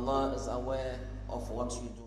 Allah is aware of what you do.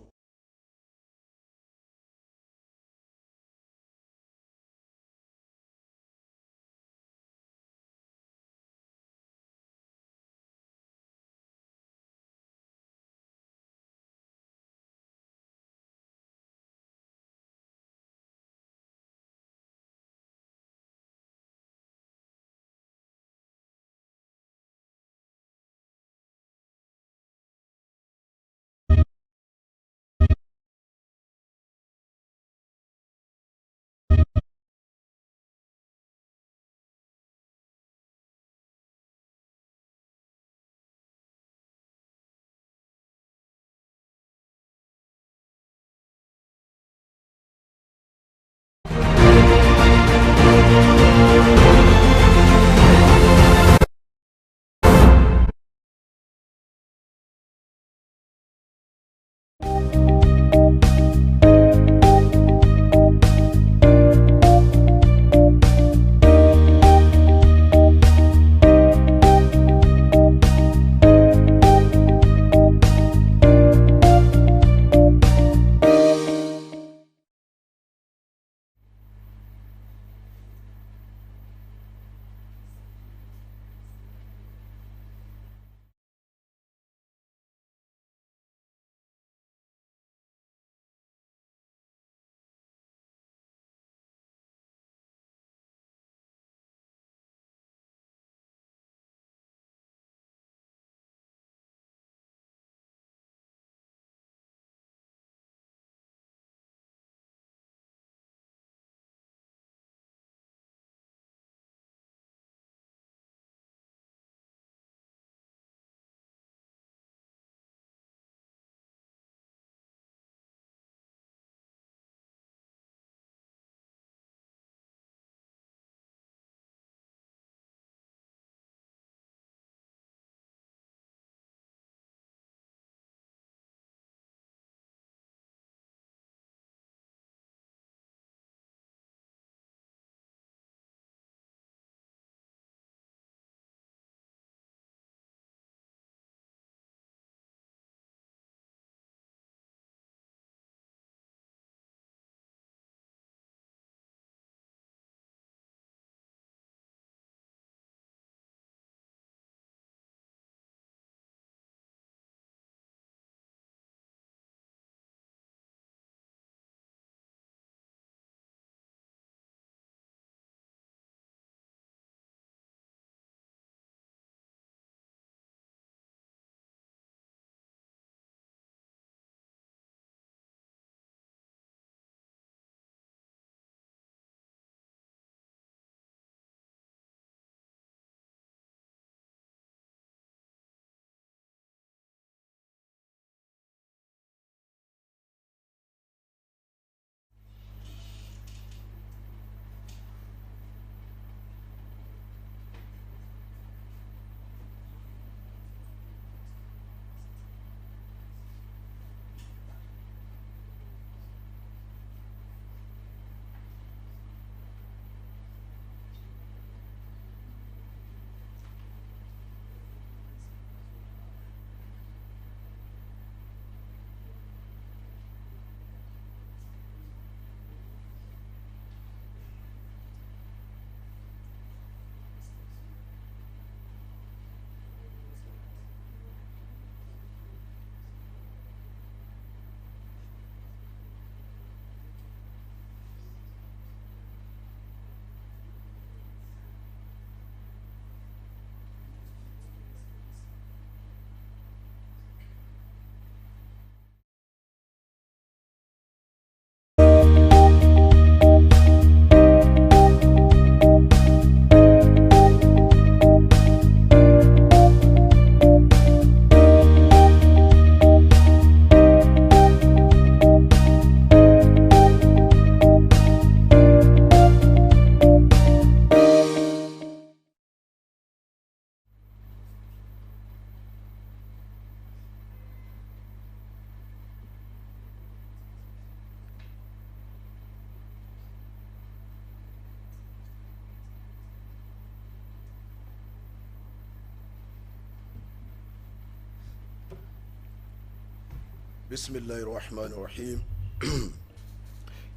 بسم الله الرحمن الرحيم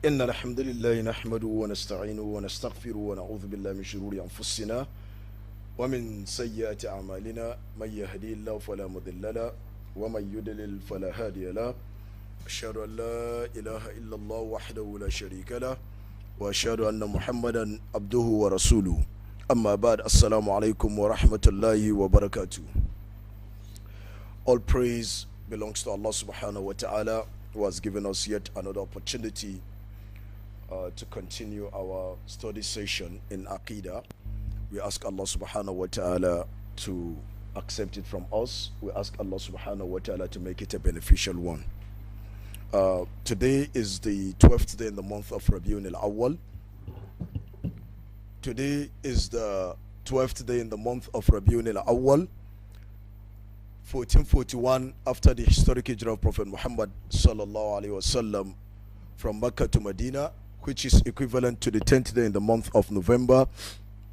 إن الحمد لله نحمده ونستعينه ونستغفره ونعوذ بالله من شرور أنفسنا ومن سيئات أعمالنا من يهدي الله فلا مضل له ومن يضلل فلا هادي له أشهد أن لا إله إلا الله وحده لا شريك له وأشهد أن محمدا عبده ورسوله أما بعد السلام عليكم ورحمة الله وبركاته. All praise belongs to Allah subhanahu wa ta'ala, who has given us yet another opportunity to continue our study session in Aqeedah. We ask Allah subhanahu wa ta'ala to accept it from us. We ask Allah subhanahu wa ta'ala to make it a beneficial one. Today is the 12th day in the month of Rabiul Awwal. Today is the 12th day in the month of Rabiul Awwal, 1441 after the historic hijrah of Prophet Muhammad sallallahu alaihi wasallam from Mecca to Medina, which is equivalent to the 10th day in the month of November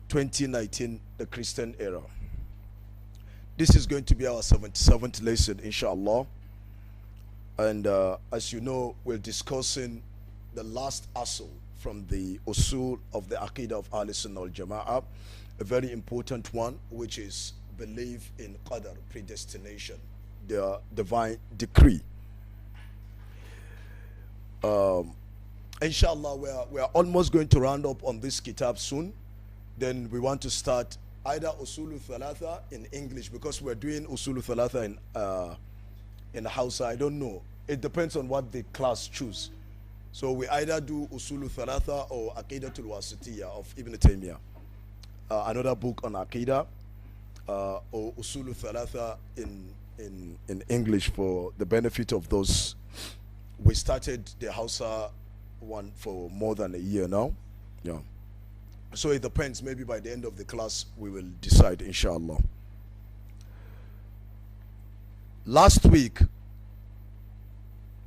2019, the Christian era. This is going to be our 77th lesson, inshallah. And as you know, we're discussing the last asl from the usul of the Aqeedah of Ahlussunah Jama, a very important one, which is belief in qadar, predestination, the divine decree. Inshallah, we are almost going to round up on this kitab soon. Then we want to start either usulu thalatha in English, because we're doing usulu thalatha in Hausa. I don't know. It depends on what the class choose. So we either do usulu thalatha or Aqeedatul of Ibn Taymiyyah, another book on Aqeedah, or usulu thalatha in English for the benefit of those. We started the Hausa one for more than a year now. Yeah. So it depends. Maybe by the end of the class we will decide, inshallah. Last week,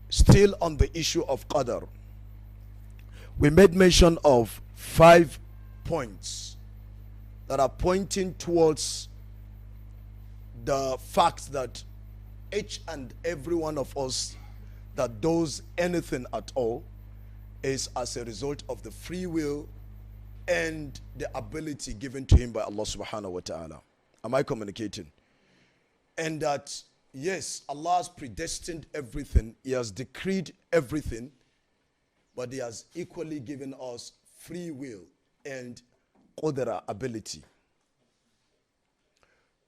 still on the issue of qadar, we made mention of 5 points that are pointing towards the fact that each and every one of us that does anything at all is as a result of the free will and the ability given to him by Allah subhanahu wa ta'ala. Am I communicating? And that, yes, Allah has predestined everything, He has decreed everything, but He has equally given us free will and qudra, ability.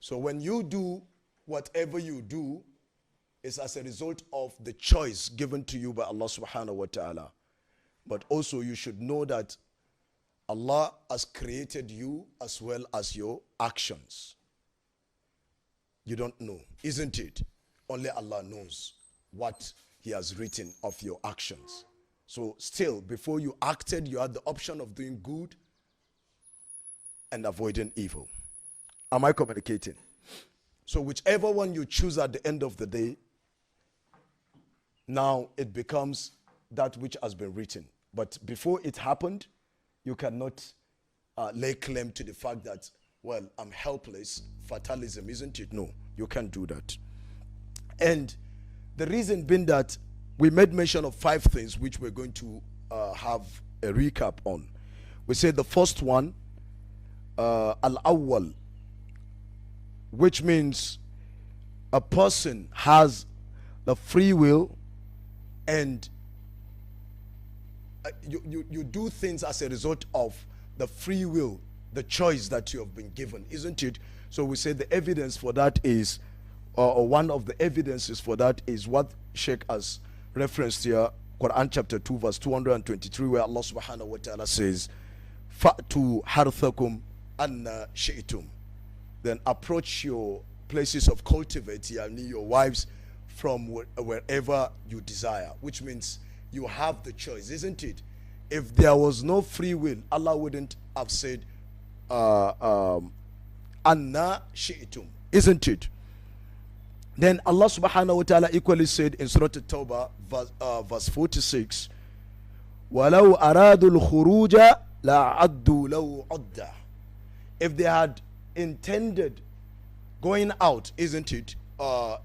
So when you do whatever you do, it's as a result of the choice given to you by Allah subhanahu wa ta'ala. But also you should know that Allah has created you as well as your actions. You don't know, isn't it? Only Allah knows what He has written of your actions. So still, before you acted, you had the option of doing good and avoiding evil. Am I communicating? So whichever one you choose at the end of the day, now it becomes that which has been written. But before it happened, you cannot lay claim to the fact that, well, I'm helpless, fatalism, isn't it? No, you can't do that. And the reason being that we made mention of 5 things which we're going to have a recap on. We said the first one, al-awwal, which means a person has the free will and you do things as a result of the free will, the choice that you have been given, isn't it? So we say the evidence for that is, or one of the evidences for that is what Sheikh has referenced here, Quran chapter 2 verse 223, where Allah subhanahu wa ta'ala says, Fa'tu harthakum anna shi'tum. Then approach your places of cultivate, yani your wives, from wherever you desire, which means you have the choice, isn't it? If there was no free will, Allah wouldn't have said anna shi'tum, isn't it? Then Allah subhanahu wa ta'ala equally said in Surah At-Tawbah verse 46, وَلَوْ أَرَادُوا الْخُرُوجَ لَعَدُّوا لَوْ عُدَّةً. If they had intended going out, isn't it,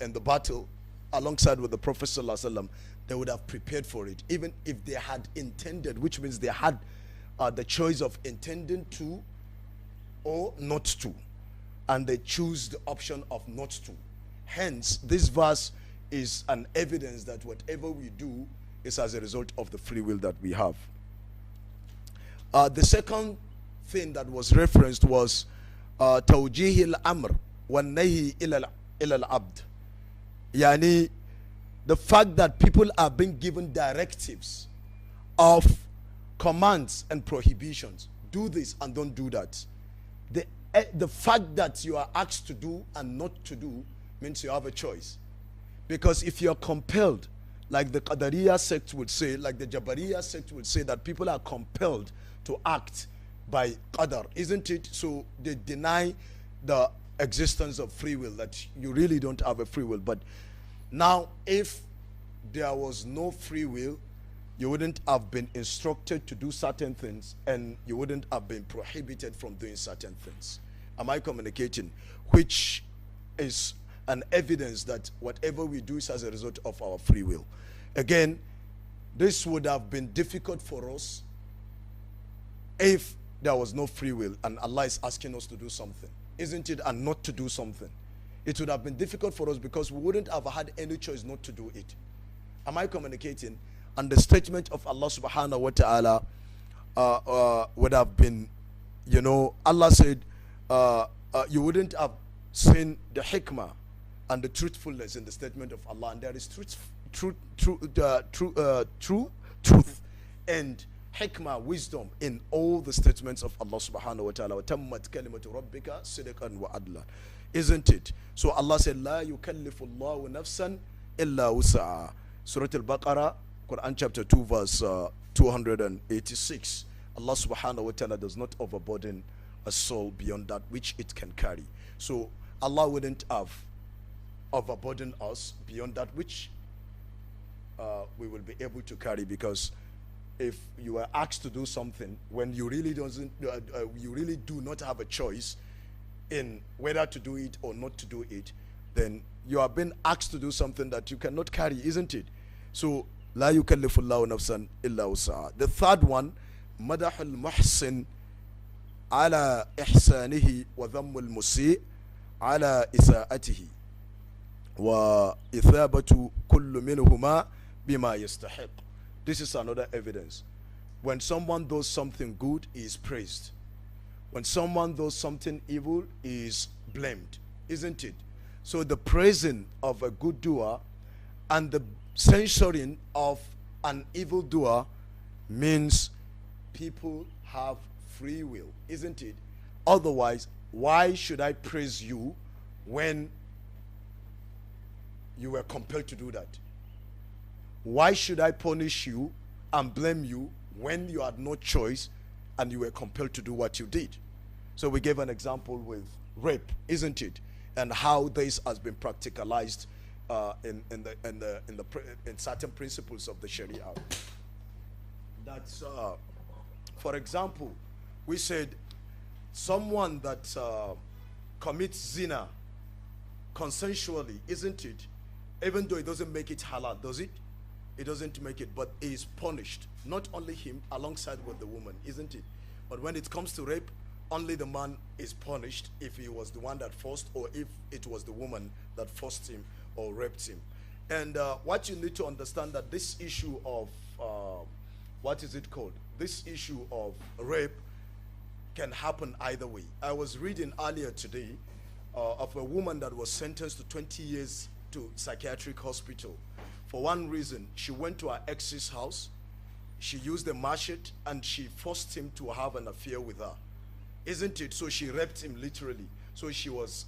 in the battle, alongside with the Prophet sallallahu alaihi wasallam, they would have prepared for it, even if they had intended, which means they had the choice of intending to or not to, and they choose the option of not to. Hence, this verse is an evidence that whatever we do is as a result of the free will that we have. The second thing that was referenced was توجيه الأمر والنهي إلى العبد. Yani, the fact that people are being given directives of commands and prohibitions. Do this and don't do that. The fact that you are asked to do and not to do means you have a choice. Because if you are compelled, like the Qadariya sect would say, like the Jabariya sect would say, that people are compelled to act by Qadar, isn't it? So they deny the existence of free will, that you really don't have a free will. But now, if there was no free will, you wouldn't have been instructed to do certain things, and you wouldn't have been prohibited from doing certain things. Am I communicating? Which is an evidence that whatever we do is as a result of our free will. Again, this would have been difficult for us if there was no free will and Allah is asking us to do something, isn't it, and not to do something. It would have been difficult for us because we wouldn't have had any choice not to do it. Am I communicating? And the statement of Allah subhanahu wa ta'ala would have been, you know, Allah said, you wouldn't have seen the hikmah and the truthfulness in the statement of Allah, and there is truth and hikmah, wisdom, in all the statements of Allah subhanahu wa ta'ala. وَتَمَّتْ كَلِمَةُ رَبِّكَ صِدْقًا وَعَدْلًا. Isn't it? So Allah said, لَا يُكَلِّفُ اللَّهُ نَفْسًا إِلَّا وُسْعَهَا. Surah Al-Baqarah, Quran chapter 2, verse 286. Allah subhanahu wa ta'ala does not overburden a soul beyond that which it can carry. So Allah wouldn't have overburdened us beyond that which we will be able to carry, because if you are asked to do something when you really do not have a choice in whether to do it or not to do it, then you are being asked to do something that you cannot carry, isn't it? So la yukallifu Allahu nafsan illa wus'aha. The third one, madahul muhsin ala ihsanihi wa dhammul musi' ala isa'atihi wa ithabatu kullu minhuma bima yastahiq. This is another evidence. When someone does something good, he is praised. When someone does something evil, he is blamed, isn't it? So the praising of a good doer and the censoring of an evil doer means people have free will, isn't it? Otherwise, why should I praise you when you were compelled to do that? Why should I punish you and blame you when you had no choice and you were compelled to do what you did? So we gave an example with rape, isn't it? And how this has been practicalized in certain principles of the Sharia. That's, for example, we said someone that commits zina consensually, isn't it? Even though it doesn't make it halal, does it? It doesn't make it, but he is punished. Not only him, alongside with the woman, isn't it? But when it comes to rape, only the man is punished if he was the one that forced, or if it was the woman that forced him or raped him. And what you need to understand, that this issue of, what is it called? This issue of rape can happen either way. I was reading earlier today of a woman that was sentenced to 20 years to psychiatric hospital. For one reason, she went to her ex's house, she used a machete, and she forced him to have an affair with her. Isn't it? So she raped him literally. So she was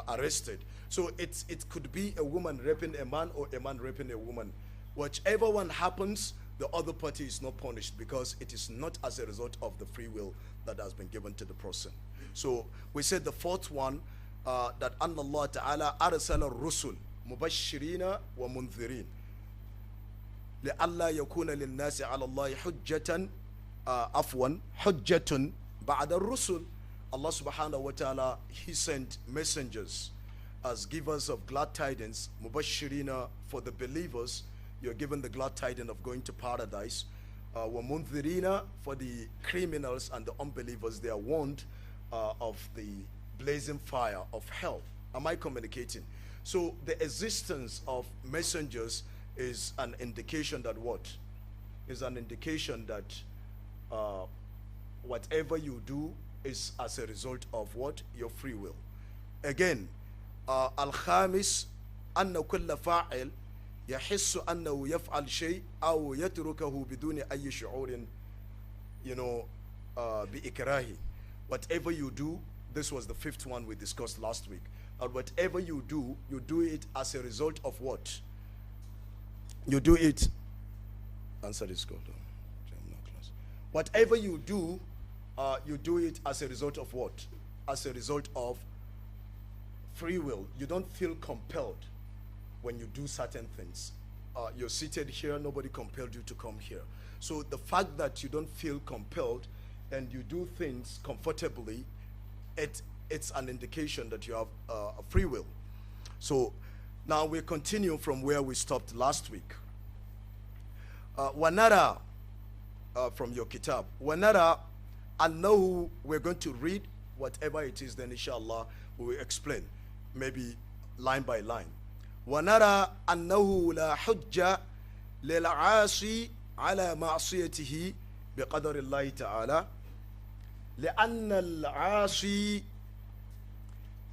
arrested. So it could be a woman raping a man or a man raping a woman. Whichever one happens, the other party is not punished, because it is not as a result of the free will that has been given to the person. So we said the fourth one, that anna Allah ta'ala arsala rusul mubashirina wa mundhirin لألا يكون للناس على الله حجة حجة بعد الرسل. Allah subhanahu wa ta'ala, he sent messengers as givers of glad tidings, mubashirina, for the believers, you're given the glad tidings of going to paradise. Wa mundhirina, for the criminals and the unbelievers, they are warned of the blazing fire of hell. Am I communicating? So the existence of messengers is an indication that what? Is an indication that whatever you do is as a result of what? Your free will. Again, al-khamis anna kulla fa'il يحس أنه يفعل شيء أو يتركه بدون أي شعور بإكراهه. Whatever you do, this was the fifth one we discussed last week. Whatever you do it as a result of what? You do it. Answer this call. Whatever you do it as a result of what? As a result of free will. You don't feel compelled when you do certain things. You're seated here, nobody compelled you to come here. So the fact that you don't feel compelled and you do things comfortably, it's an indication that you have a free will. So now we continue from where we stopped last week. Wanara, from your kitab, Wanara, and now we're going to read whatever it is, then inshallah we will explain, maybe line by line. ونرى أنه لا حجة للعاصي على معصيته بقدر الله تعالى لأن العاصي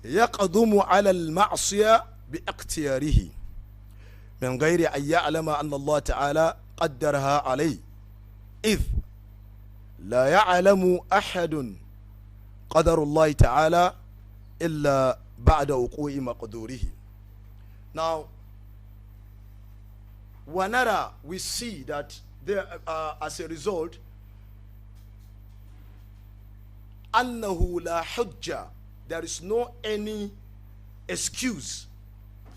يقدم على المعصية باختياره من غير أن يعلم أن الله تعالى قدرها عليه إذ لا يعلم أحد قدر الله تعالى إلا بعد وقوع مقدوره. Now, wanara, we see that there, as a result, annahu la hujja, there is no any excuse,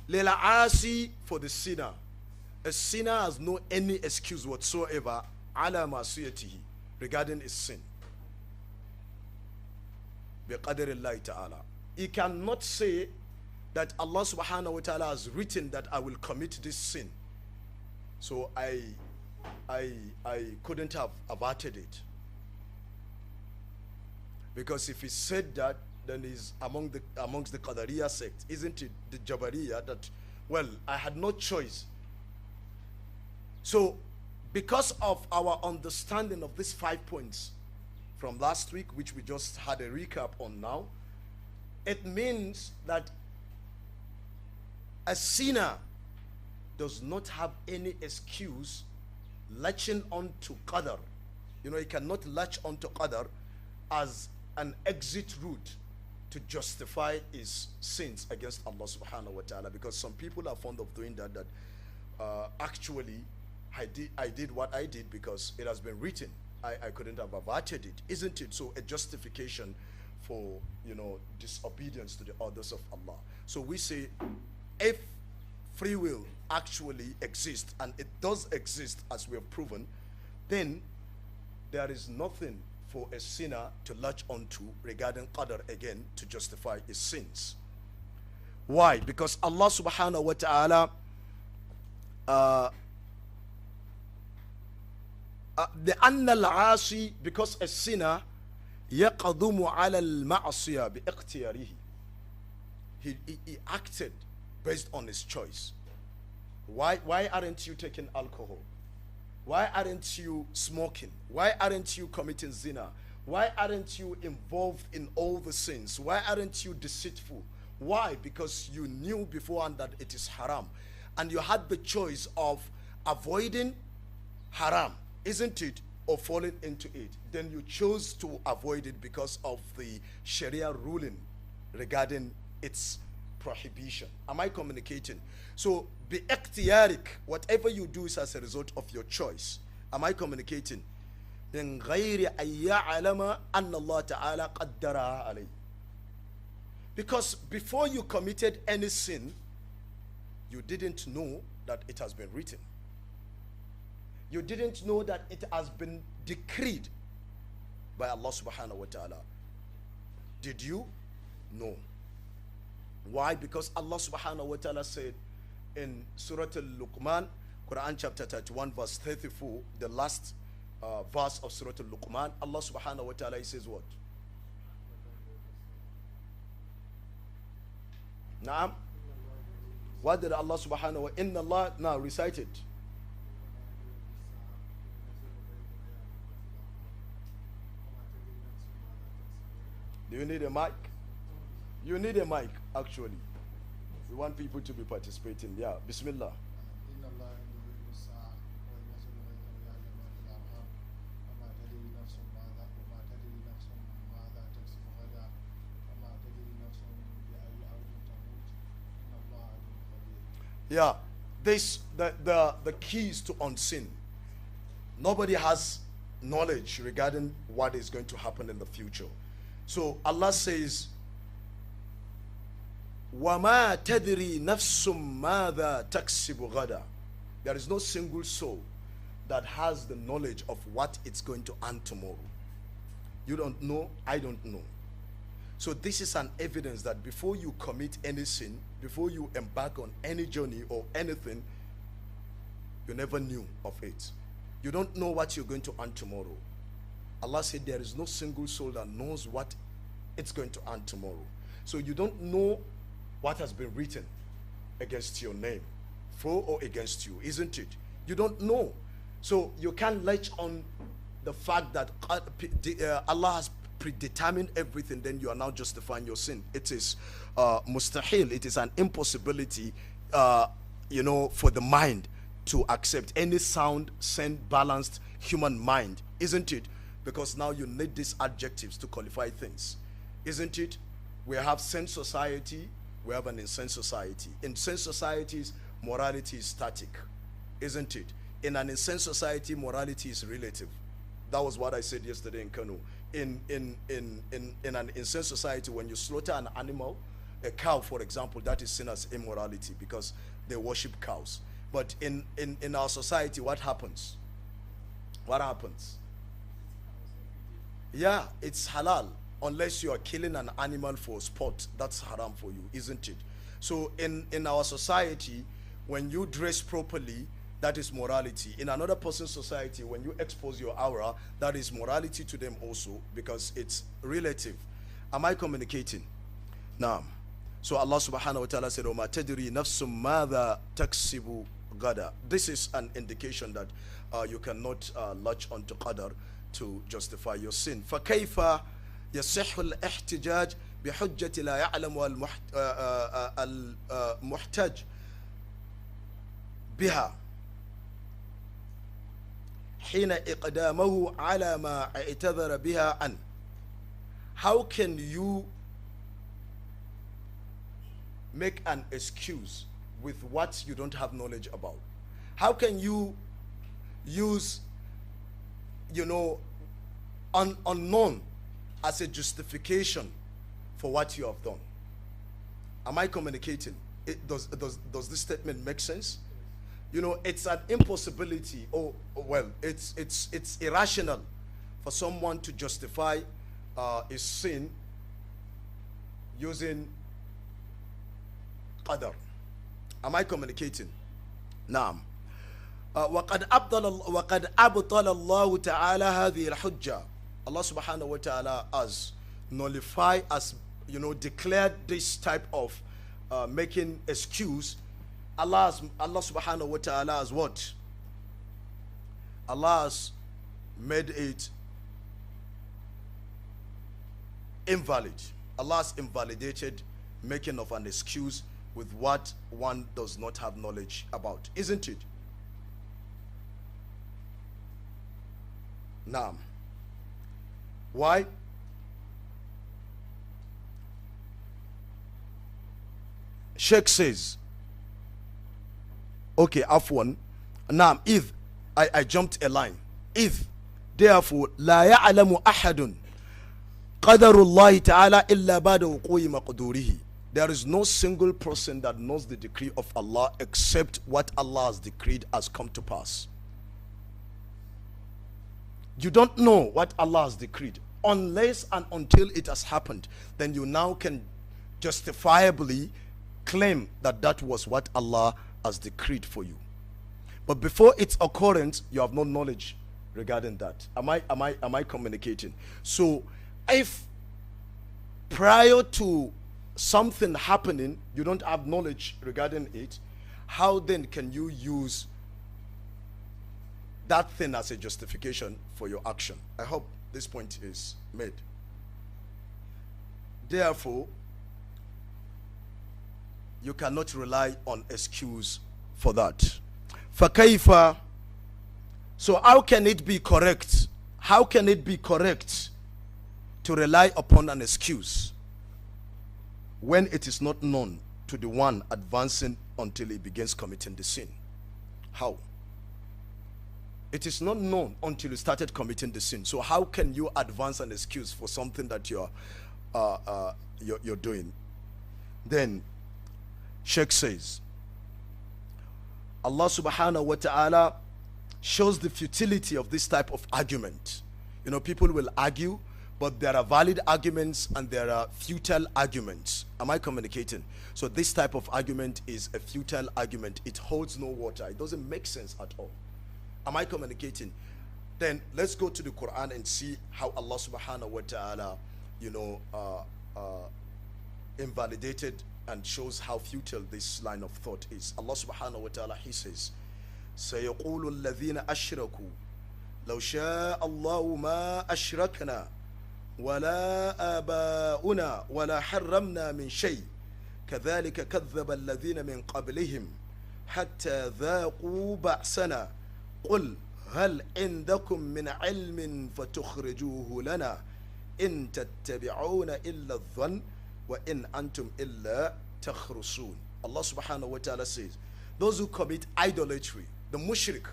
lela asi, for the sinner. A sinner has no any excuse whatsoever, ala masiyatihi, regarding his sin. Biqadarillahi ta'ala. He cannot say that Allah subhanahu wa ta'ala has written that I will commit this sin, so I couldn't have averted it. Because if he said that, then he's amongst the Qadariya sect, isn't it? The Jabariya, that, well, I had no choice. So because of our understanding of these 5 points from last week, which we just had a recap on now, it means that a sinner does not have any excuse latching on to qadar. You know, he cannot latch on to qadar as an exit route to justify his sins against Allah subhanahu wa ta'ala, because some people are fond of doing that, actually I did what I did because it has been written. I couldn't have averted it, isn't it? So a justification for, disobedience to the orders of Allah. So we say, if free will actually exists, and it does exist as we have proven, then there is nothing for a sinner to latch onto regarding qadar again to justify his sins. Why? Because Allah subhanahu wa ta'ala because a sinner يقدم على المعصية باختياره. He acted based on his choice. Why aren't you taking alcohol? Why aren't you smoking? Why aren't you committing zina? Why aren't you involved in all the sins? Why aren't you deceitful? Why? Because you knew beforehand that it is haram, and you had the choice of avoiding haram, isn't it, or falling into it. Then you chose to avoid it because of the Sharia ruling regarding its prohibition. Am I communicating? So be ikhtiyarik, whatever you do is as a result of your choice. Am I communicating? من غير أن يعلم أن الله تعالى قدرها عليه. Because before you committed any sin, you didn't know that it has been written. You didn't know that it has been decreed by Allah subhanahu wa ta'ala. Did you? No. Why? Because Allah subhanahu wa ta'ala said in Surah Al-Luqman, Quran chapter 31 verse 34, the last verse of Surah Al-Luqman, Allah subhanahu wa ta'ala, he says what? Naam. What did Allah subhanahu wa ta'ala, inna Allah, now recite it. Do you need a mic? You need a mic, actually. We want people to be participating. Yeah, Bismillah. Yeah, the keys to unseen. Nobody has knowledge regarding what is going to happen in the future. So Allah says, وَمَا تَدْرِي نَفْسٌ مَاذَا تَكْسِبُ غَدًا. There is no single soul that has the knowledge of what it's going to earn tomorrow. You don't know, I don't know. So this is an evidence that before you commit any sin, before you embark on any journey or anything, you never knew of it. You don't know what you're going to earn tomorrow. Allah said there is no single soul that knows what it's going to earn tomorrow. So you don't know what has been written against your name, for or against you, isn't it? You don't know. So you can't latch on the fact that Allah has predetermined everything, then you are now justifying your sin. It is mustahil. It is an impossibility, for the mind to accept any sound, sane, balanced human mind, isn't it? Because now you need these adjectives to qualify things, isn't it? We have sane society, we have an insane society. In sane societies, morality is static, isn't it? In an insane society, morality is relative. That was what I said yesterday in Kanu. In an insane society, when you slaughter an animal, a cow, for example, that is seen as immorality because they worship cows. But in our society, what happens? What happens? Yeah, it's halal. Unless you are killing an animal for sport, that's haram for you, isn't it? So in our society, when you dress properly, that is morality. In another person's society, when you expose your aura, that is morality to them also, because it's relative. Am I communicating? Now, so Allah subhanahu wa ta'ala said, وَمَا تَدْرِي نَفْسٌ مَاذَا تَكْسِبُ غَدًا. This is an indication that you cannot latch onto qadar to justify your sin. فَكَيْفَ يَصِحُّ الْإِحْتِجَاجِ بِحُجَّةِ لَا يَعْلَمُ الْمُحْتَجِ بِهَا حين إقدامه على ما اعتذر بها عنه. How can you make an excuse with what you don't have knowledge about? How can you use, unknown as a justification for what you have done? Am I communicating? Does this statement make sense? It's an impossibility, it's irrational for someone to justify a sin using qadar. Am I communicating? Naam. وقد أبطل الله تعالى هذه الحجة. Allah subhanahu wa ta'ala has nullified, as declared this type of making excuse. Allah subhanahu wa ta'ala has what? Allah has made it invalid. Allah has invalidated making of an excuse with what one does not have knowledge about, isn't it? Now, why? Sheikh says, okay, afwan. Now, if I jumped a line. If, therefore, لا يعلم أحد قدر الله تعالى إلا بعد وقوع مقدوره. There is no single person that knows the decree of Allah except what Allah has decreed has come to pass. You don't know what Allah has decreed unless and until it has happened. Then you now can justifiably claim that that was what Allah has decreed for you. But before its occurrence, you have no knowledge regarding that. Am I communicating? So if prior to something happening, you don't have knowledge regarding it, how then can you use that thing as a justification for your action? I hope this point is made. Therefore, you cannot rely on excuse for that. فَكَيْفَ, so how can it be correct? How can it be correct to rely upon an excuse when it is not known to the one advancing until he begins committing the sin? How? It is not known until you started committing the sin. So how can you advance an excuse for something that you're doing? Then Sheikh says, Allah subhanahu wa ta'ala shows the futility of this type of argument. You know, people will argue, but there are valid arguments and there are futile arguments. Am I communicating? So this type of argument is a futile argument. It holds no water. It doesn't make sense at all. Am I communicating? Then let's go to the Quran and see how Allah subhanahu wa ta'ala, invalidated and shows how futile this line of thought is. Allah subhanahu wa ta'ala, he says, سَيَقُولُ الَّذِينَ أَشْرَكُوا لَوْ شَاءَ اللَّهُ مَا أَشْرَكْنَا وَلَا آبَاؤُنَا وَلَا حَرَّمْنَا مِنْ شَيْءٍ كَذَلِكَ كَذَّبَ الَّذِينَ مِنْ قَبْلِهِمْ حَتَّى ذَاقُوا بَأْسَنَا قُلْ هَلْ عِنْدَكُمْ مِنْ عِلْمٍ فَتُخْرِجُوهُ لَنَا إِنْ تَتَّبِعُونَ إِلَّا الظَّنَّ وَإِنْ أَنْتُمْ إِلَّا تَخْرُصُونَ. Allah subhanahu wa ta'ala says, those who commit idolatry, the mushrik,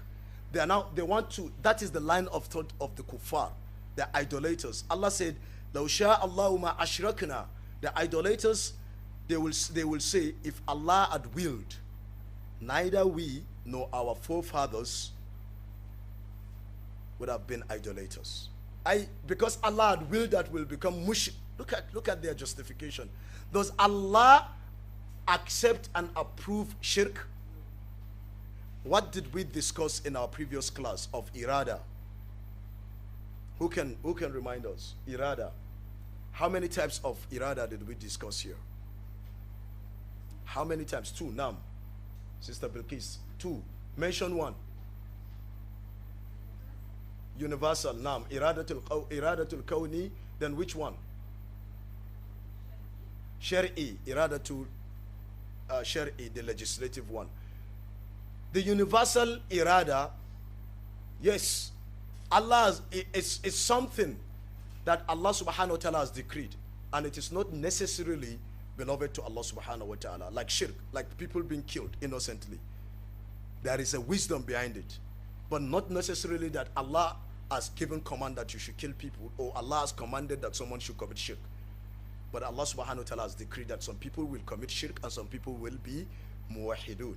they want to, that is the line of thought of the kuffar, the idolaters. Allah said, لَوْ شَاءَ اللَّهُ مَا أَشْرَكْنَا. The idolaters, they will say, if Allah had willed, neither we nor our forefathers would have been idolaters. Because Allah had willed that will become mushrik. Look at their justification. Does Allah accept and approve shirk? What did we discuss in our previous class of irada? Who can remind us? Irada. How many types of irada did we discuss here? How many times? 2. Nam. Sister Bilqis. 2. Mention 1. Universal. Nam. Iradatul kawni. Then which one? Shar'i. Iradatul Shar'i, the legislative one. The universal irada, yes, Allah is something that Allah subhanahu wa ta'ala has decreed, and it is not necessarily beloved to Allah subhanahu wa ta'ala, like shirk, like people being killed innocently. There is a wisdom behind it, but not necessarily that Allah has given command that you should kill people, or Allah has commanded that someone should commit shirk. But Allah subhanahu wa ta'ala has decreed that some people will commit shirk and some people will be muwahidun.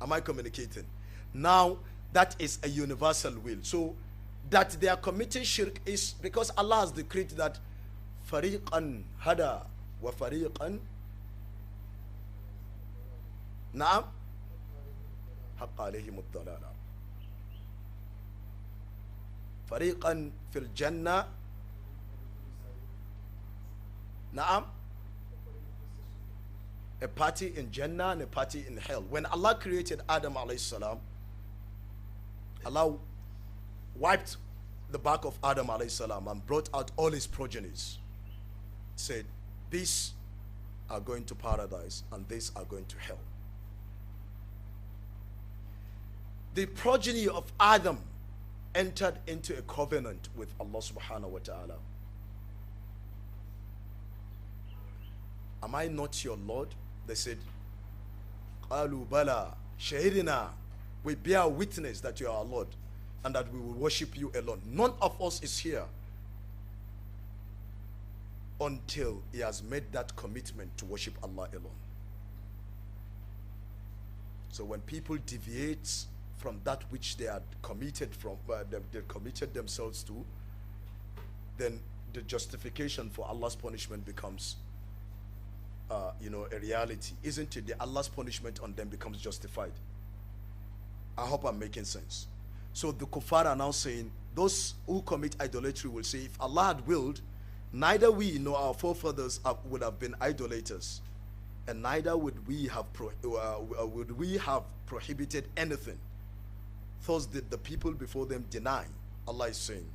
Am I communicating? Now, that is a universal will. So, that they are committing shirk is because Allah has decreed that fariqan hada wa fariqan na'am haqqa alayhim ad-dalala. Fariqan fil jannah na'am, a party in Jannah and a party in hell. When Allah created Adam alayhi salam, Allah wiped the back of Adam alayhi salam and brought out all his progenies. Said, these are going to paradise and these are going to hell. The progeny of Adam entered into a covenant with Allah subhanahu wa ta'ala. Am I not your Lord? They said, Qalu bala shahidina. We bear witness that you are our Lord and that we will worship you alone. None of us is here until he has made that commitment to worship Allah alone. So when people deviate from that which they had committed from, they committed themselves to, then the justification for Allah's punishment becomes a reality, isn't it? Allah's punishment on them becomes justified. I hope I'm making sense. So the kuffar are now saying, those who commit idolatry will say, if Allah had willed, neither we nor our forefathers would have been idolaters, and neither would we have prohibited anything. Thus did the people before them deny. Allah is saying,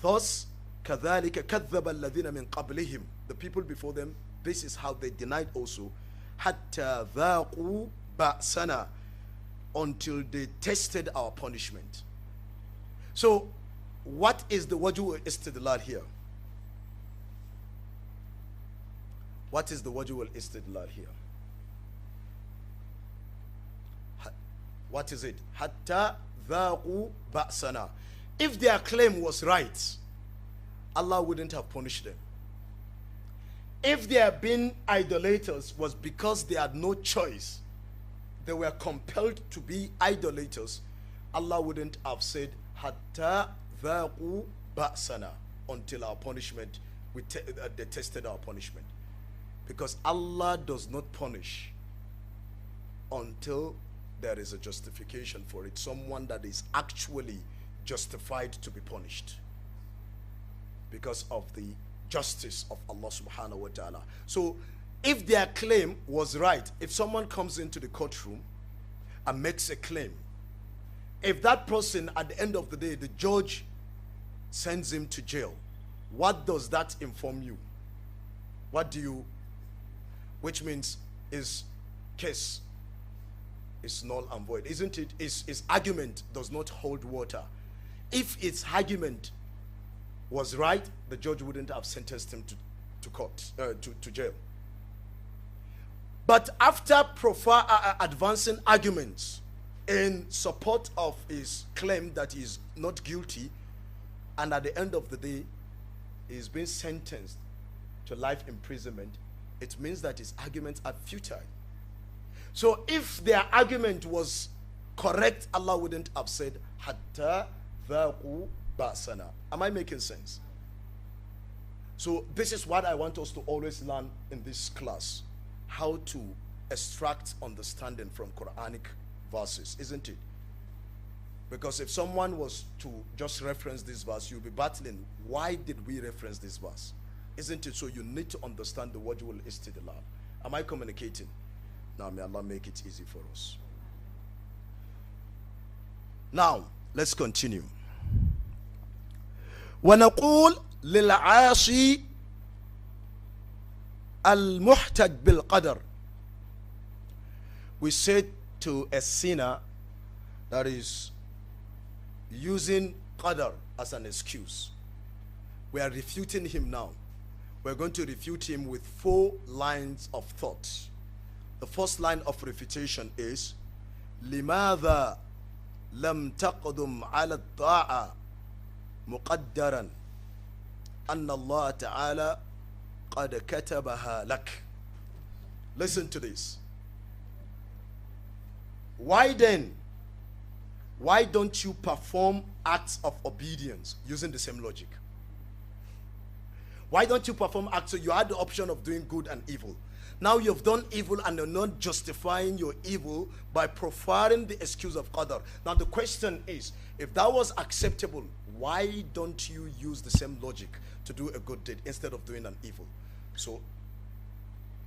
thus كَذَلِكَ كَذَّبَ الَّذِينَ مِنْ قَبْلِهِمْ. The people before them, this is how they denied also. حَتَّى ذَاقُوا بَأْسَنَا, until they tested our punishment. So, what is the wajhu istidlal here? What is the wajhu istidlal here? What is it? Hatta dhaqu ba'sana. If their claim was right, Allah wouldn't have punished them. If they had been idolaters was because they had no choice, they were compelled to be idolaters, Allah wouldn't have said hatta dhaqu ba'sana, until our punishment, they tested our punishment. Because Allah does not punish until there is a justification for it. Someone that is actually justified to be punished because of the justice of Allah subhanahu wa ta'ala. So if their claim was right, if someone comes into the courtroom and makes a claim, if that person at the end of the day, the judge sends him to jail, what does that inform you? What do you, which means his case is null and void, isn't it? His argument does not hold water. If its argument was right, the judge wouldn't have sentenced him to court, to jail. But after advancing arguments in support of his claim that he is not guilty, and at the end of the day he's been sentenced to life imprisonment, it means that his arguments are futile. So if their argument was correct, Allah wouldn't have said hatta dhaqu ba'sana. Am I making sense? So this is what I want us to always learn in this class, how to extract understanding from Quranic verses, isn't it? Because if someone was to just reference this verse, you'll be battling, why did we reference this verse? Isn't it? So you need to understand the wajhul istidlal. Am I communicating? Now may Allah make it easy for us. Now let's continue. ونقول للعاصي المحتج بالقدر. We said to a sinner that is using qadar as an excuse, we are refuting him now. We're going to refute him with 4 lines of thought. The first line of refutation is لماذا لم تقدم على الطاعة مقدرا أن الله تعالى قد كتبها لك. Listen to this. Why then, why don't you perform acts of obedience using the same logic? Why don't you perform acts? So you had the option of doing good and evil. Now you've done evil and you're not justifying your evil by preferring the excuse of qadar. Now the question is, if that was acceptable, why don't you use the same logic to do a good deed instead of doing an evil? So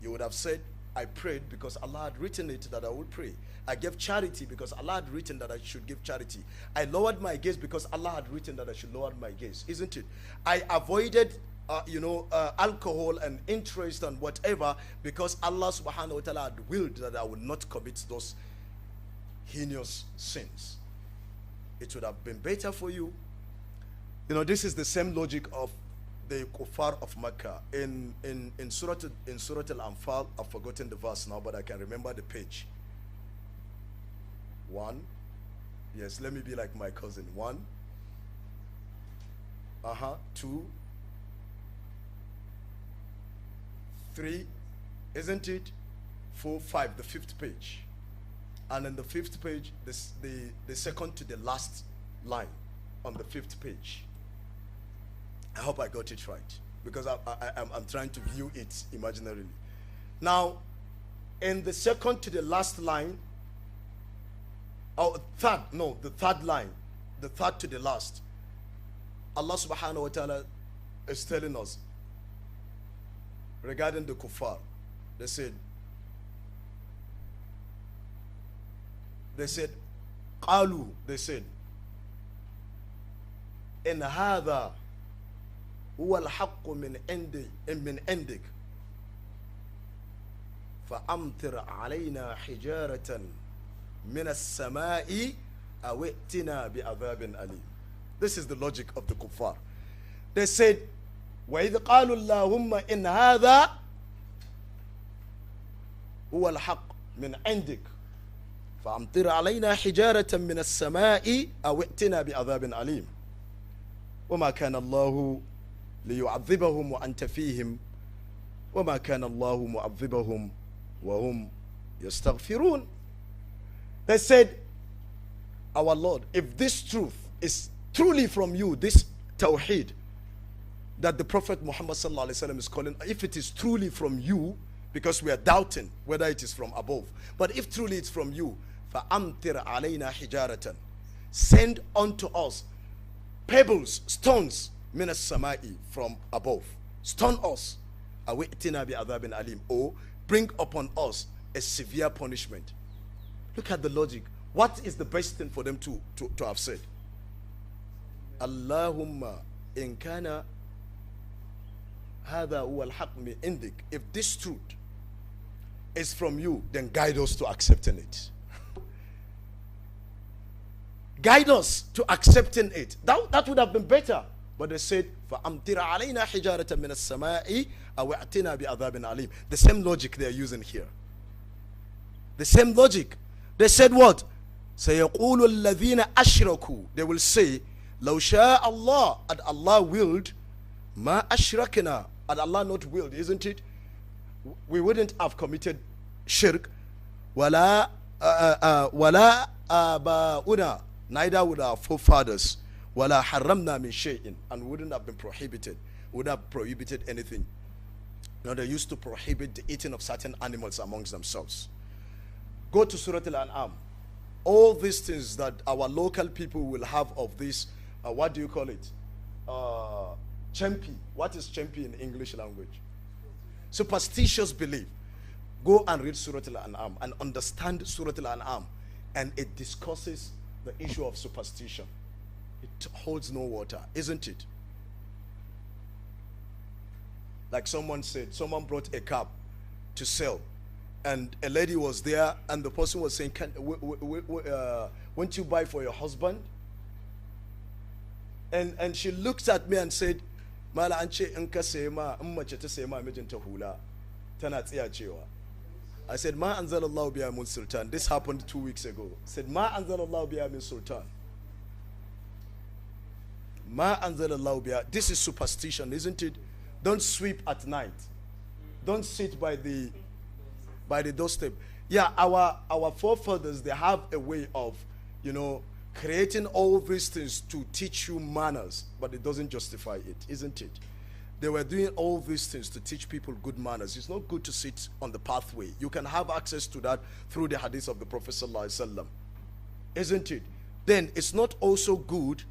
you would have said, I prayed because Allah had written it that I would pray. I gave charity because Allah had written that I should give charity. I lowered my gaze because Allah had written that I should lower my gaze, isn't it? I avoided alcohol and interest and whatever because Allah subhanahu wa ta'ala had willed that I would not commit those heinous sins. It would have been better for you. This is the same logic of the kuffar of Makkah. In Surah Al-Anfal, I've forgotten the verse now, but I can remember the page. 1. Yes, let me be like my cousin. 1. 2. 3, isn't it? 4, 5, the 5th page. And in the 5th page, the second to the last line on the 5th page. I hope I got it right, because I'm trying to view it imaginarily. Now, in the second to the last line, the third line, the third to the last, Allah subhanahu wa ta'ala is telling us regarding the kuffar. They said, قالوا, they said, إن هذا هو الحق من عندك فأمطر علينا حجارة من السماء أو ائتنا بعذاب أليم. This is the logic of the kuffar. They said, وإذ قالوا اللهم إن هذا هو الحق من عندك فأمطر علينا حجارة من السماء أو ائتنا بعذاب أليم وما كان الله ليعذبهم وأنت فيهم وما كان الله معذبهم وهم يستغفرون. They said, our Lord, if this truth is truly from you, this tawheed that the Prophet Muhammad sallallahu alaihi wasallam is calling, if it is truly from you, because we are doubting whether it is from above, but if truly it's from you, فَأَمْتِرْ عَلَيْنَا حِجَارَةً, send unto us pebbles, stones, مِنَ السَّمَاءِ, from above. Stone us. أَوِئْتِنَا بِعَذَابٍ أَلِيمٍ, or bring upon us a severe punishment. Look at the logic. What is the best thing for them to have said? Allahumma in kana hada huwa al-haq min indik. If this truth is from you, then guide us to accepting it. Guide us to accepting it. That would have been better. But they said, فَأَمْتِرَ عَلَيْنَا حِجَارَةً مِنَ السَّمَاءِ أَوْ اعْتِنَا بِعَذَابٍ أَلِيمٍ. The same logic they are using here. The same logic. They said what? سَيَقُولُ الَّذِينَ أَشْرَكُوا. They will say, لَوْ شَاءَ اللَّهُ, had Allah willed, مَا أَشْرَكْنَا, had Allah not willed, isn't it? We wouldn't have committed shirk. وَلَا آبَاؤُنَا, neither would our forefathers. وَلَا حَرَّمْنَا مِنْ شَيْءٍ, and wouldn't have been prohibited. Would have prohibited anything. Now they used to prohibit the eating of certain animals amongst themselves. Go to Surah Al-An'am. All these things that our local people will have of this, what do you call it? Champi. What is champi in English language? Superstitious belief. Go and read Surah Al-An'am and understand Surah Al-An'am, and it discusses the issue of superstition. It holds no water, isn't it? Like someone said, someone brought a cup to sell, and a lady was there, and the person was saying, won't you buy for your husband? And she looked at me and said, Mala anche inka sema, mace ta sema mijinta hula, tana tsiya cewa. I said, Ma anzalallahu biha min sultan. This happened 2 weeks ago. I said, Ma anzalallahu biha min sultan. Ma anzalallahu biha. This is superstition, isn't it? Don't sweep at night. Don't sit by the doorstep. Yeah, our forefathers, they have a way of, creating all these things to teach you manners, but it doesn't justify it, isn't it? They were doing all these things to teach people good manners. It's not good to sit on the pathway. You can have access to that through the hadith of the Prophet sallallahu alaihi wasallam, isn't it? Then it's not also good,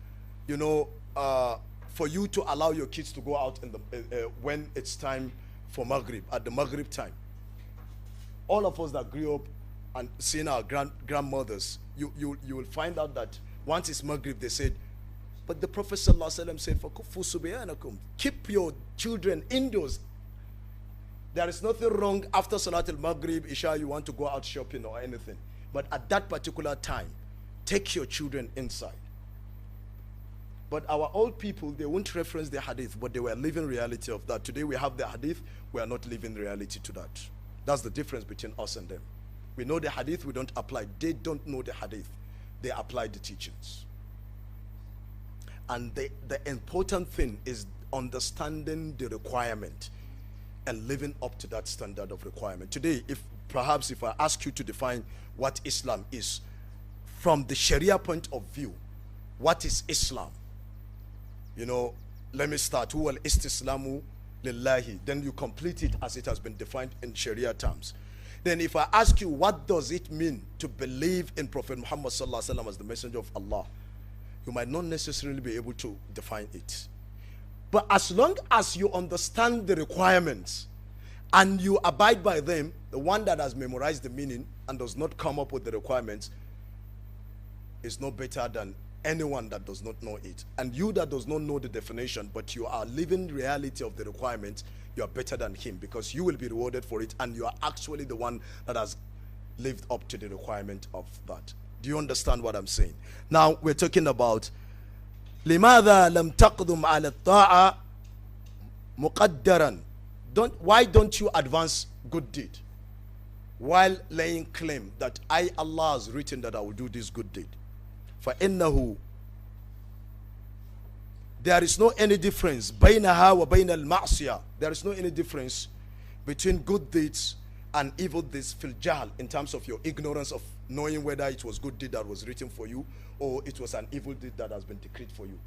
for you to allow your kids to go out in the when it's time for Maghrib, at the Maghrib time. All of us that grew up and seeing our grandmothers, you will find out that once it's Maghrib, they said, but the Prophet ﷺ said, فَكُفُّوا صُبْيَانَكُمْ, keep your children indoors. There is nothing wrong after Salat al-Maghrib, Isha, you want to go out shopping or anything. But at that particular time, take your children inside. But our old people, they won't reference the hadith, but they were living reality of that. Today we have the hadith, we are not living reality to that. That's the difference between us and them. We know the hadith, we don't apply. They don't know the hadith. They apply the teachings. And the important thing is understanding the requirement and living up to that standard of requirement. Today, if I ask you to define what Islam is, from the Sharia point of view, what is Islam? Let me start. Huwa al-istislamu lillahi, then you complete it as it has been defined in Sharia terms. Then if I ask you, what does it mean to believe in Prophet Muhammad sallallahu alaihi wasallam as the messenger of Allah, you might not necessarily be able to define it. But as long as you understand the requirements and you abide by them, the one that has memorized the meaning and does not come up with the requirements is no better than anyone that does not know it. And you that does not know the definition, but you are living reality of the requirements, you are better than him, because you will be rewarded for it, and you are actually the one that has lived up to the requirement of that. Do you understand what I'm saying? Now we're talking about لماذا لم تقدم على الطاعة مقدرا. Why don't you advance good deed while laying claim that Allah has written that I will do this good deed? فإنه, there is no any difference بينها وبين المعصية. There is no any difference between good deeds and evil deeds fil jahl, in terms of your ignorance of knowing whether it was good deed that was written for you or it was an evil deed that has been decreed for you.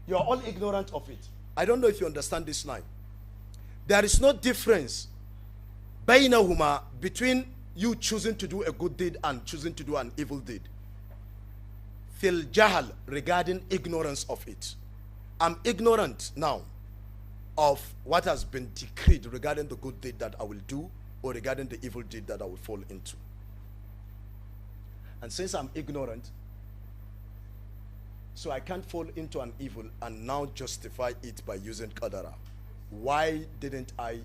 You are all ignorant of it. I don't know if you understand this line. There is no difference بينهما, between you choosing to do a good deed and choosing to do an evil deed. Fil jahl, regarding ignorance of it. I'm ignorant now of what has been decreed regarding the good deed that I will do or regarding the evil deed that I will fall into. And since I'm ignorant, so I can't fall into an evil and now justify it by using qadara. Why didn't I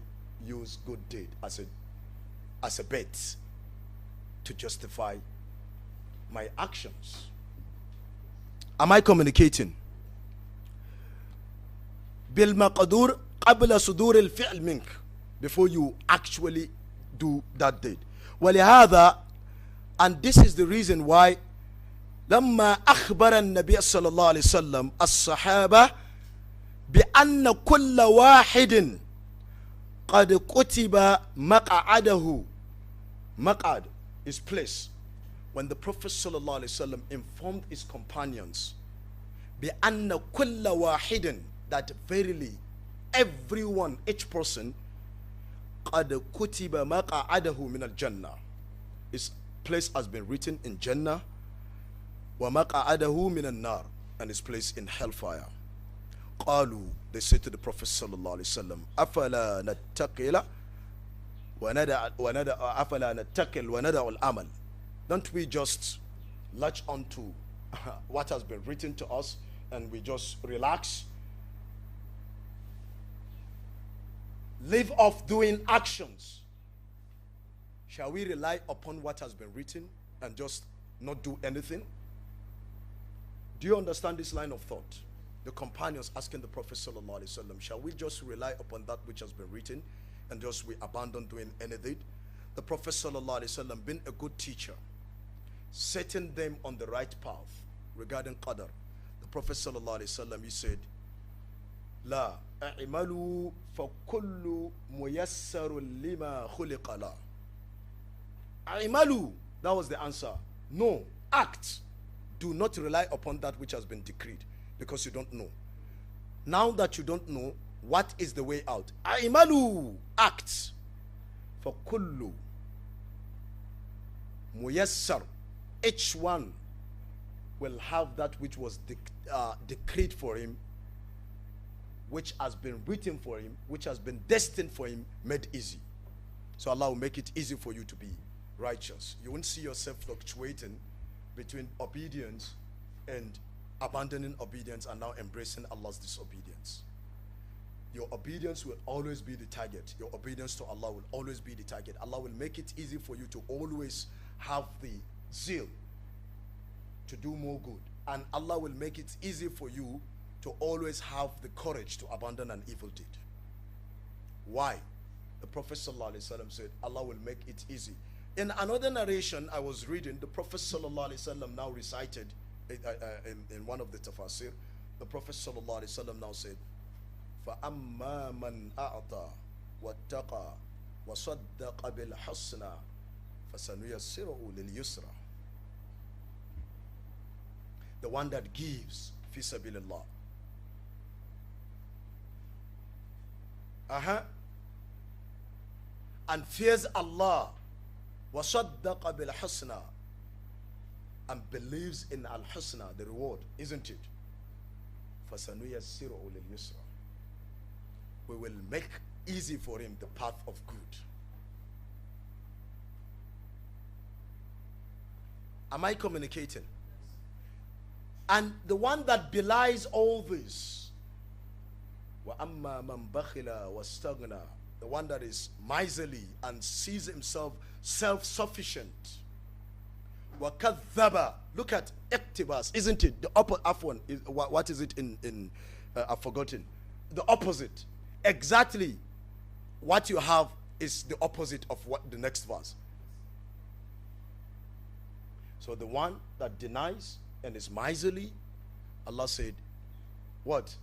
use good deed as a bet to justify my actions? Am I communicating? بالمقدور قبل صدور الفعل منك, before you actually do that deed. ولهذا, and this is the reason why لما أخبر النبي صلى الله عليه وسلم الصحابة بأن كل واحد قد كتب مقعده. مقعد is place. When the Prophet صلى الله عليه وسلم informed his companions بأن كل واحد, that verily everyone, each person, قد كتب مقعده من الجنة, his place has been written in Jannah, ومقعده من النار, and his place in hellfire. قالوا, they said to the Prophet صلى الله عليه وسلم أفلا نتقل أفلا نتقل وندع العمل. Don't we just latch on to what has been written to us and we just relax, leave off doing actions? Shall we rely upon what has been written and just not do anything? Do you understand this line of thought? The companions asking the Prophet sallallahu alaihi wasallam, shall we just rely upon that which has been written and just we abandon doing anything? The Prophet sallallahu alaihi wasallam, being a good teacher, setting them on the right path regarding qadar, the Prophet sallallahu alaihi wasallam, he said, لا اعملوا فكل ميسر لما خلق له. اعملوا, that was the answer. No, act. Do not rely upon that which has been decreed, because you don't know. Now that you don't know, what is the way out? اعملوا, act. فكل ميسر, each one will have that which was decreed for him, which has been written for him, which has been destined for him, made easy. So Allah will make it easy for you to be righteous. You won't see yourself fluctuating between obedience and abandoning obedience and now embracing Allah's disobedience. Your obedience will always be the target. Your obedience to Allah will always be the target. Allah will make it easy for you to always have the zeal to do more good. And Allah will make it easy for you to always have the courage to abandon an evil deed. Why? The Prophet ﷺ said, Allah will make it easy. In another narration I was reading, the Prophet ﷺ now recited in one of the tafsir, the Prophet ﷺ now said, فَأَمَّا مَنْ أَعْطَى وَاتَّقَى وَصَدَّقَ بِالْحُسْنَى فَسَنُيَسِّرُهُ لِلْيُسْرَى. The one that gives fi sabilillah and fears Allah, وَصَدَّقَ بِالْحُسْنَى, and believes in al-husna, the reward, isn't it? فَسَنُيَسِّرُهُ لِلْيُسْرَى, we will make easy for him the path of good. Am I communicating? And the one that belies all this, وَأَمَّا مَنْ بَخِلَ وَاسْتَغْنَى, the one that is miserly and sees himself self-sufficient, وَكَذَّبَ, look at iqtibas, isn't it? The afwan, what is it in I've forgotten. The opposite. Exactly what you have is the opposite of what the next verse. So the one that denies and is miserly, Allah said, what?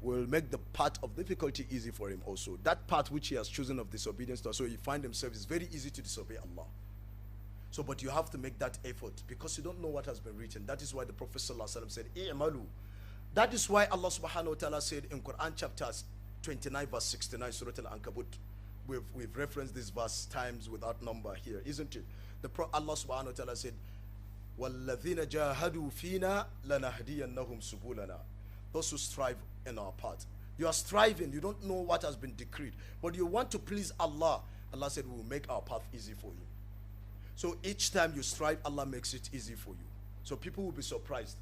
Will make the path of difficulty easy for him also. That path which he has chosen of disobedience to, so he find himself, it's very easy to disobey Allah. So, but you have to make that effort because you don't know what has been written. That is why the Prophet ﷺ said, "I'malu." That is why Allah subhanahu wa ta'ala said in Quran chapters 29 verse 69, Surah Al-Ankabut. We've referenced this verse times without number here, isn't it? Allah subhanahu wa ta'ala said, وَالَّذِينَ جَاهَدُوا فِينَا لَنَهْدِيَنَّهُمْ سُبُولَنَا. Those who strive in our path. You are striving, you don't know what has been decreed, but you want to please Allah. Allah said, we will make our path easy for you. So each time you strive, Allah makes it easy for you. So people will be surprised.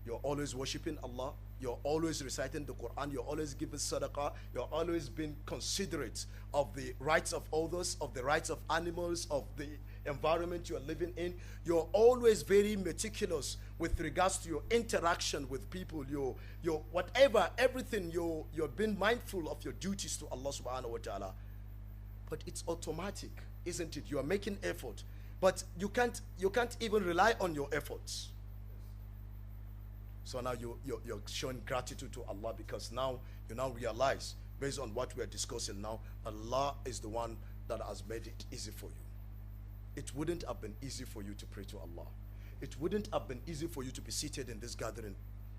You're always worshiping Allah. You're always reciting the Quran. You're always giving sadaqah. You're always being considerate of the rights of others, of the rights of animals, of the environment you are living in. You're always very meticulous with regards to your interaction with people. Your whatever, everything. You're being mindful of your duties to Allah subhanahu wa ta'ala. But it's automatic, isn't it? You are making effort, but you can't even rely on your efforts. So now you're showing gratitude to Allah because now you now realize, based on what we are discussing now, Allah is the one that has made it easy for you. It wouldn't have been easy for you to pray to Allah. It wouldn't have been easy for you to be seated in this gathering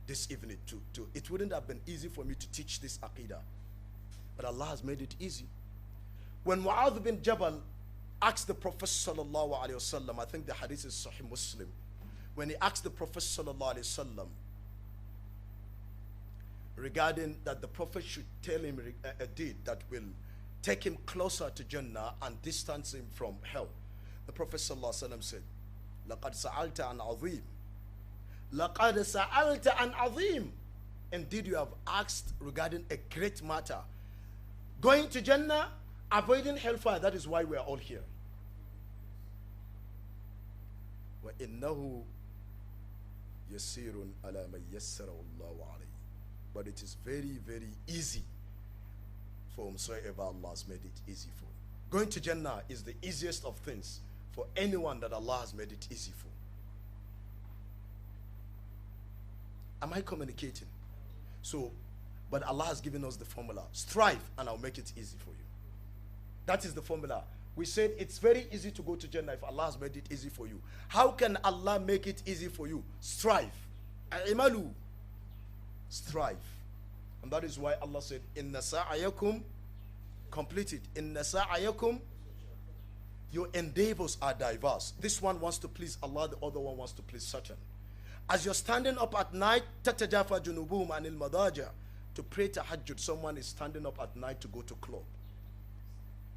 this evening. It wouldn't have been easy for me to teach this Aqeedah. But Allah has made it easy. When Mu'adh bin Jabal asked the Prophet sallallahu alaihi wasallam, I think the hadith is Sahih Muslim, when he asked the Prophet sallallahu alaihi wasallam regarding that the Prophet should tell him a deed that will take him closer to Jannah and distance him from hell, the Prophet sallallahu alaihi wasallam said, "Laqad sa'alta an azim, laqad sa'alta an azim." Indeed, you have asked regarding a great matter. Going to Jannah, avoiding hellfire. That is why we are all here. وَإِنَّهُ يَسِيرٌ عَلَى مَنْ يَسَّرَهُ اللَّهُ عَلَيْهِ. But it is very, very easy for whomsoever Allah has made it easy for. Going to Jannah is the easiest of things for anyone that Allah has made it easy for. Am I communicating? So, but Allah has given us the formula. Strive and I'll make it easy for you. That is the formula. We said it's very easy to go to Jannah if Allah has made it easy for you. How can Allah make it easy for you? Strive. Imalu. Strive. And that is why Allah said, Inna sa'ayakum, complete it. Inna sa'ayakum, your endeavors are diverse. This one wants to please Allah, the other one wants to please Satan. As you're standing up at night, tatajafa junubuhum anil madaja, to pray tahajjud, someone is standing up at night to go to club.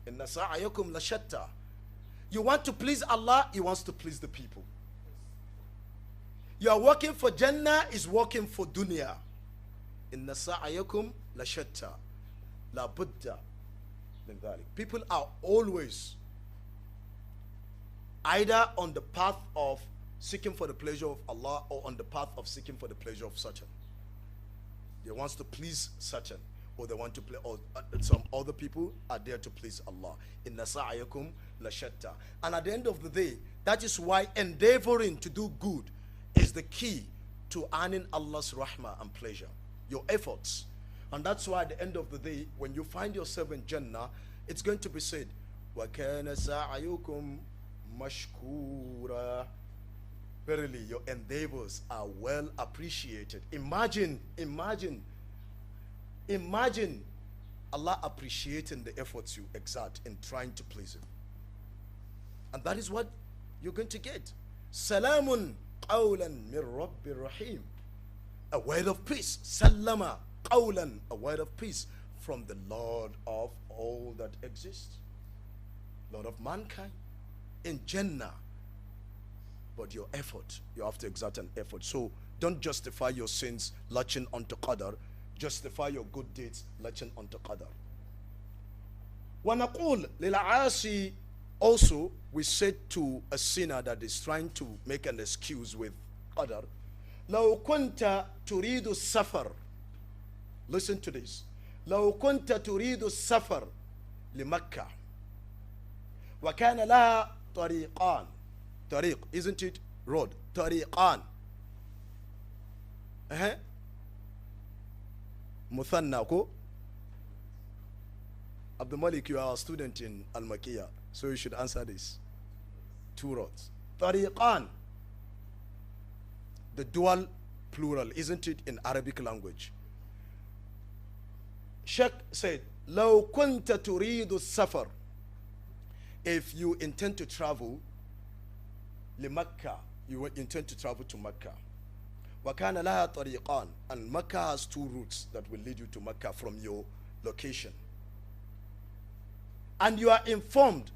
Inna sa'ayakum lashatta. You want to please Allah, He wants to please the people. You are working for Jannah, is working for dunya. Inna sa'ayakum lashatta. La budda min dhalik. People are always either on the path of seeking for the pleasure of Allah or on the path of seeking for the pleasure of Satan. They want to please Satan, or they want to play, or some other people are there to please Allah. Inna sa'ayakum lashatta. And at the end of the day, that is why endeavoring to do good is the key to earning Allah's rahmah and pleasure. Your efforts. And that's why at the end of the day, when you find yourself in Jannah, it's going to be said, وَكَانَ سَعْيُكُمْ مَشْكُورًا. Verily, your endeavors are well appreciated. Imagine Imagine Allah appreciating the efforts you exert in trying to please Him. And that is what you're going to get. Salamun qawlan min Rabbir Rahim. A word of peace. Salama qawlan. A word of peace from the Lord of all that exists. Lord of mankind. In Jannah. But your effort, you have to exert an effort. So don't justify your sins latching onto Qadar. Justify your good deeds latching onto Qadar. وَنَقُولُ لِلْعَاسِي. Also, we said to a sinner that is trying to make an excuse with Qadar, لَوْ كُنْتَ تُرِيدُ السَّفَرِ. Listen to this. لَوْ كُنْتَ تُرِيدُ السَّفَرِ لِمَكَّةِ وَكَانَ لَهَا طَرِيقان. Tariq, isn't it? Road. Tariqan. Muthanna ko? Abdul Malik, you are a student in Al-Makiyah, so you should answer this. Two roads. Tariqan. The dual plural, isn't it, in Arabic language? Sheikh said, لو كنت تريد السفر. If you intend to travel لمكة, you intend to travel to Mecca. وكان لها طريقان, and Mecca has two routes that will lead you to Mecca from your location. And you are informed,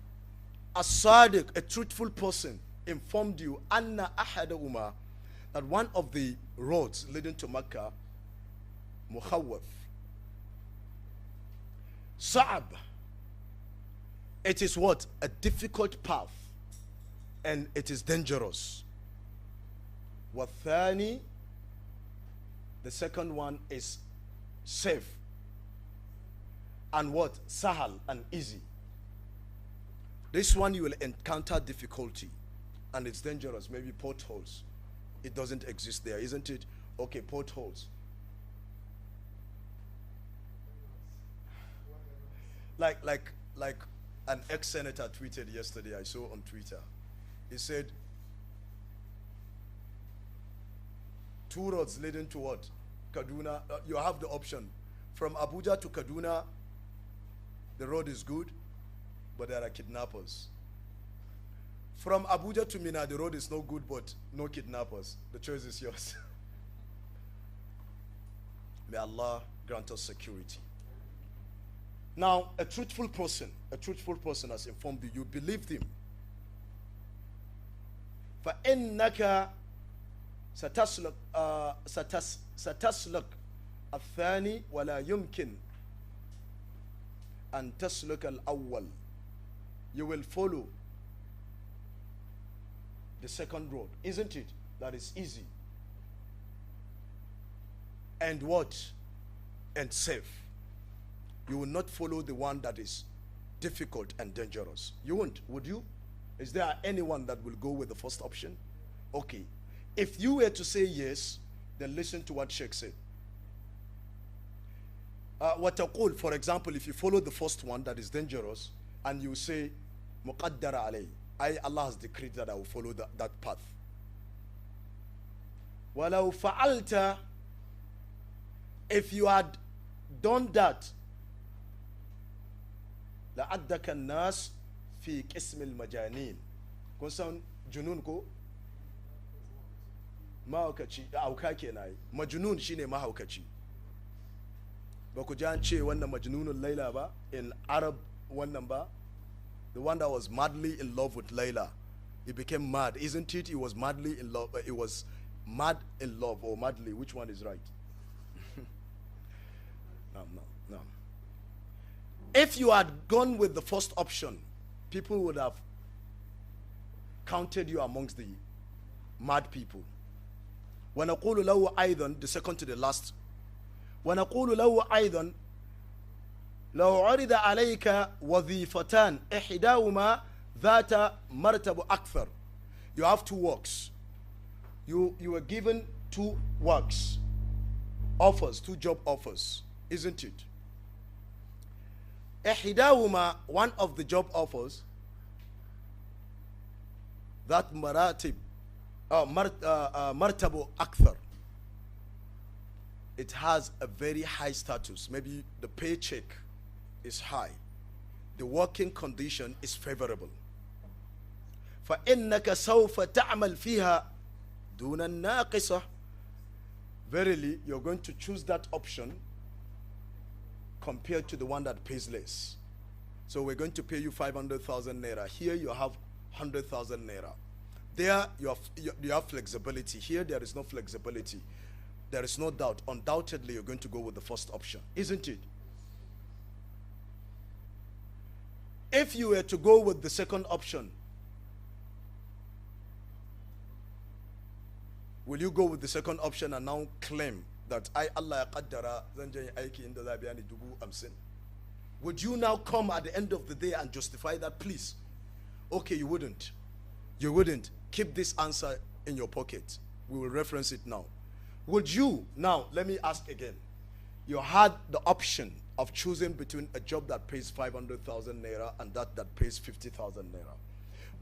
a sadiq, a truthful person, informed you, أن أحدهما, that one of the roads leading to Mecca, مخوف, صعب, it is what? A difficult path, and it is dangerous. والثاني, the second one is safe, and what? Sahal, and easy. This one you will encounter difficulty, and it's dangerous, maybe potholes. It doesn't exist there, isn't it? Okay, potholes. Like an ex-senator tweeted yesterday, I saw on Twitter. He said, two roads leading to what? Kaduna. You have the option. From Abuja to Kaduna, the road is good, but there are kidnappers. From Abuja to Mina, the road is no good, but no kidnappers. The choice is yours. May Allah grant us security. Now, a truthful person has informed you, you believed him. فإنك ستسلك الثاني ولا يمكن أن تسلك الأول. You will follow the second road, isn't it? That is easy. And what? And safe. You will not follow the one that is difficult and dangerous. You won't, would you? Is there anyone that will go with the first option? Okay. If you were to say yes, then listen to what Sheikh said. وَتَقُول, for example, if you follow the first one that is dangerous, and you say, مُقَدَّرَ عَلَيْهِ, Allah has decreed that I will follow that path. وَلَوْ فَعَلْتَ, if you had done that, لَعَدَّكَ النَّاسِ فِي قِسْمِ الْمَجَانِينَ. Kunsan junun ko? Mahaukaci, auka kenan. Majnun shine mahaukaci. Ba ku ji an ce wannan majnunul Laila ba? In Arab wannan ba? The one that was madly in love with Layla. He became mad, isn't it? He was madly in love. He was mad in love, or madly. Which one is right? No. If you had gone with the first option, people would have counted you amongst the mad people. وَنَقُولُ لَهُ أَيْضًا, the second to the last. وَنَقُولُ لَهُ أَيْضًا لو عرض عليك وظيفتان إحداهما ذات مرتب أكثر. You have two works. You were given two works, offers, two job offers, isn't it? إحداهما, one of the job offers, that مرتب أكثر. it has a very high status. Maybe the paycheck is high. The working condition is favorable. فَإِنَّكَ سَوْفَ تَعْمَلْ فِيهَا دُونَ النَّاقِصَةِ. Verily, you're going to choose that option compared to the one that pays less. So we're going to pay you 500,000 naira. Here you have 100,000 naira. There you have flexibility. Here there is no flexibility. There is no doubt. Undoubtedly, you're going to go with the first option, isn't it? If you were to go with the second option, will you go with the second option and now claim that Allah ya qaddara zan je aiki inda za biya ni 50,000? Would you now come at the end of the day and justify that? Please. Okay, you wouldn't. You wouldn't. Keep this answer in your pocket. We will reference it now. Would you, now let me ask again. You had the option of choosing between a job that pays 500,000 naira and that pays 50,000 naira,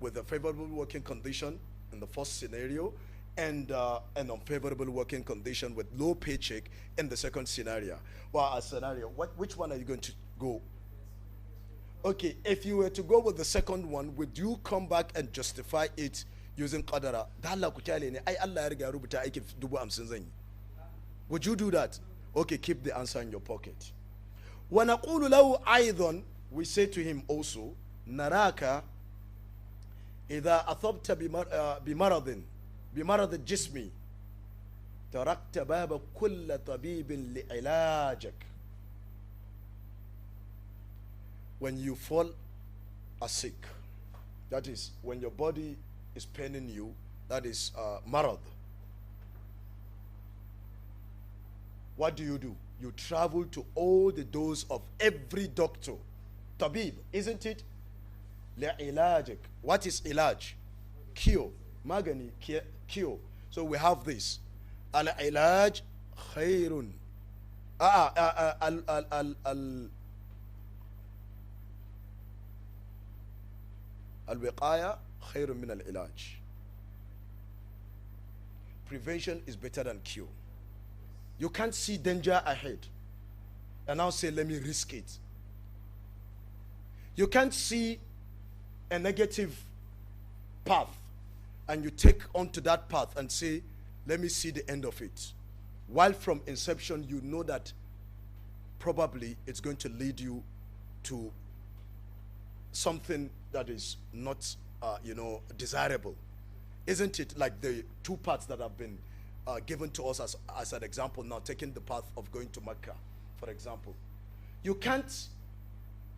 with a favorable working condition in the first scenario and an unfavorable working condition with low paycheck in the second scenario. Which one are you going to go? Okay, if you were to go with the second one, would you come back and justify it using qadara? Would you do that? Okay, keep the answer in your pocket. وَنَقُولُ لَهُ أَيْضًا, we say to him also, نَرَاكَ إِذَا أَثَبْتَ بِمَرَضٍ الجسم تركت باب كل طبيب لعلاجك. When you fall sick, that is when your body is paining you, that is marad. What do? You travel to all the doors of every doctor, tabib, isn't it? لعلاجك. What is ilaj? Cure. Magani, cure. So we have this. Al-ilaj khairun. Al-wiqaya khairun min al-ilaj. Prevention is better than cure. You can't see danger ahead and now say, let me risk it. You can't see a negative path and you take onto that path and say, let me see the end of it. While from inception, you know that probably it's going to lead you to something that is not, desirable. Isn't it? Like the two paths that have been given to us as an example now, taking the path of going to Mecca, for example. You can't,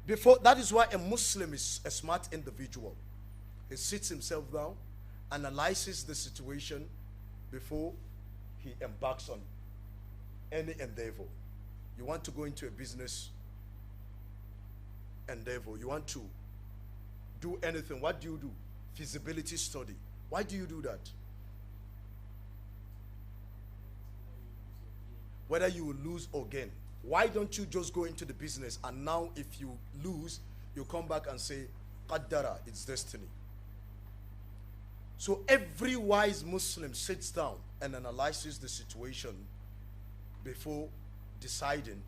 that is why a Muslim is a smart individual. He sits himself down, analyzes the situation before he embarks on any endeavor. You want to go into a business endeavor, you want to do anything, what do? Feasibility study. Why do you do that? Whether you will lose or gain. Why don't you just go into the business and now if you lose, you come back and say, qaddara, it's destiny. So every wise Muslim sits down and analyzes the situation before deciding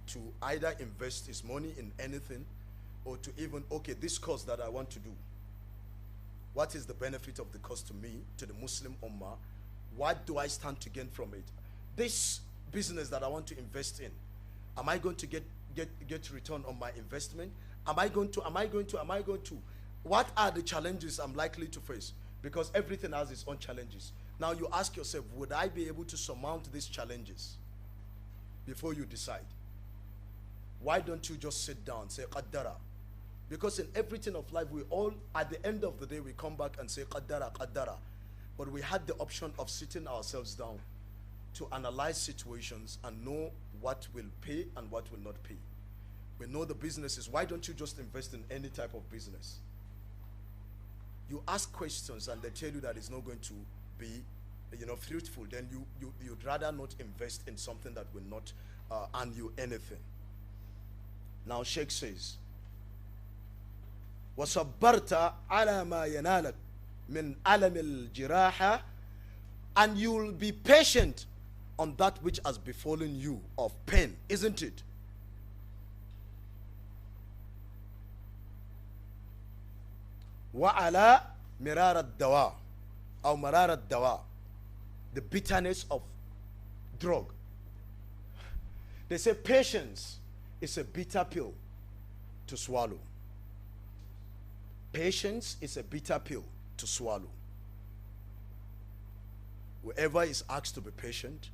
to either invest his money in anything or to even, okay, this course that I want to do, what is the benefit of the course to me, to the Muslim Ummah? What do I stand to gain from it? This business that I want to invest in, am I going to get return on my investment? Am I going to? What are the challenges I'm likely to face? Because everything has its own challenges. Now you ask yourself, would I be able to surmount these challenges before you decide? Why don't you just sit down, say qaddara? Because in everything of life, we all, at the end of the day, we come back and say qaddara, qaddara. But we had the option of sitting ourselves down to analyze situations and know what will pay and what will not pay. We know the businesses. Why don't you just invest in any type of business? You ask questions and they tell you that it's not going to be, fruitful. Then you'd rather not invest in something that will not earn you anything. Now Sheikh says, وَصَبَّرْتَ عَلَى مَا يَنَالَكَ مِنْ أَلَمِ الْجِرَاحَةِ, and you'll be patient on that which has befallen you of pain, isn't it? وَعَلَى مِرَارَ الدَّوَاء أو مرار الدواء, the bitterness of drug. They say patience is a bitter pill to swallow. Patience is a bitter pill to swallow. Whoever is asked to be patient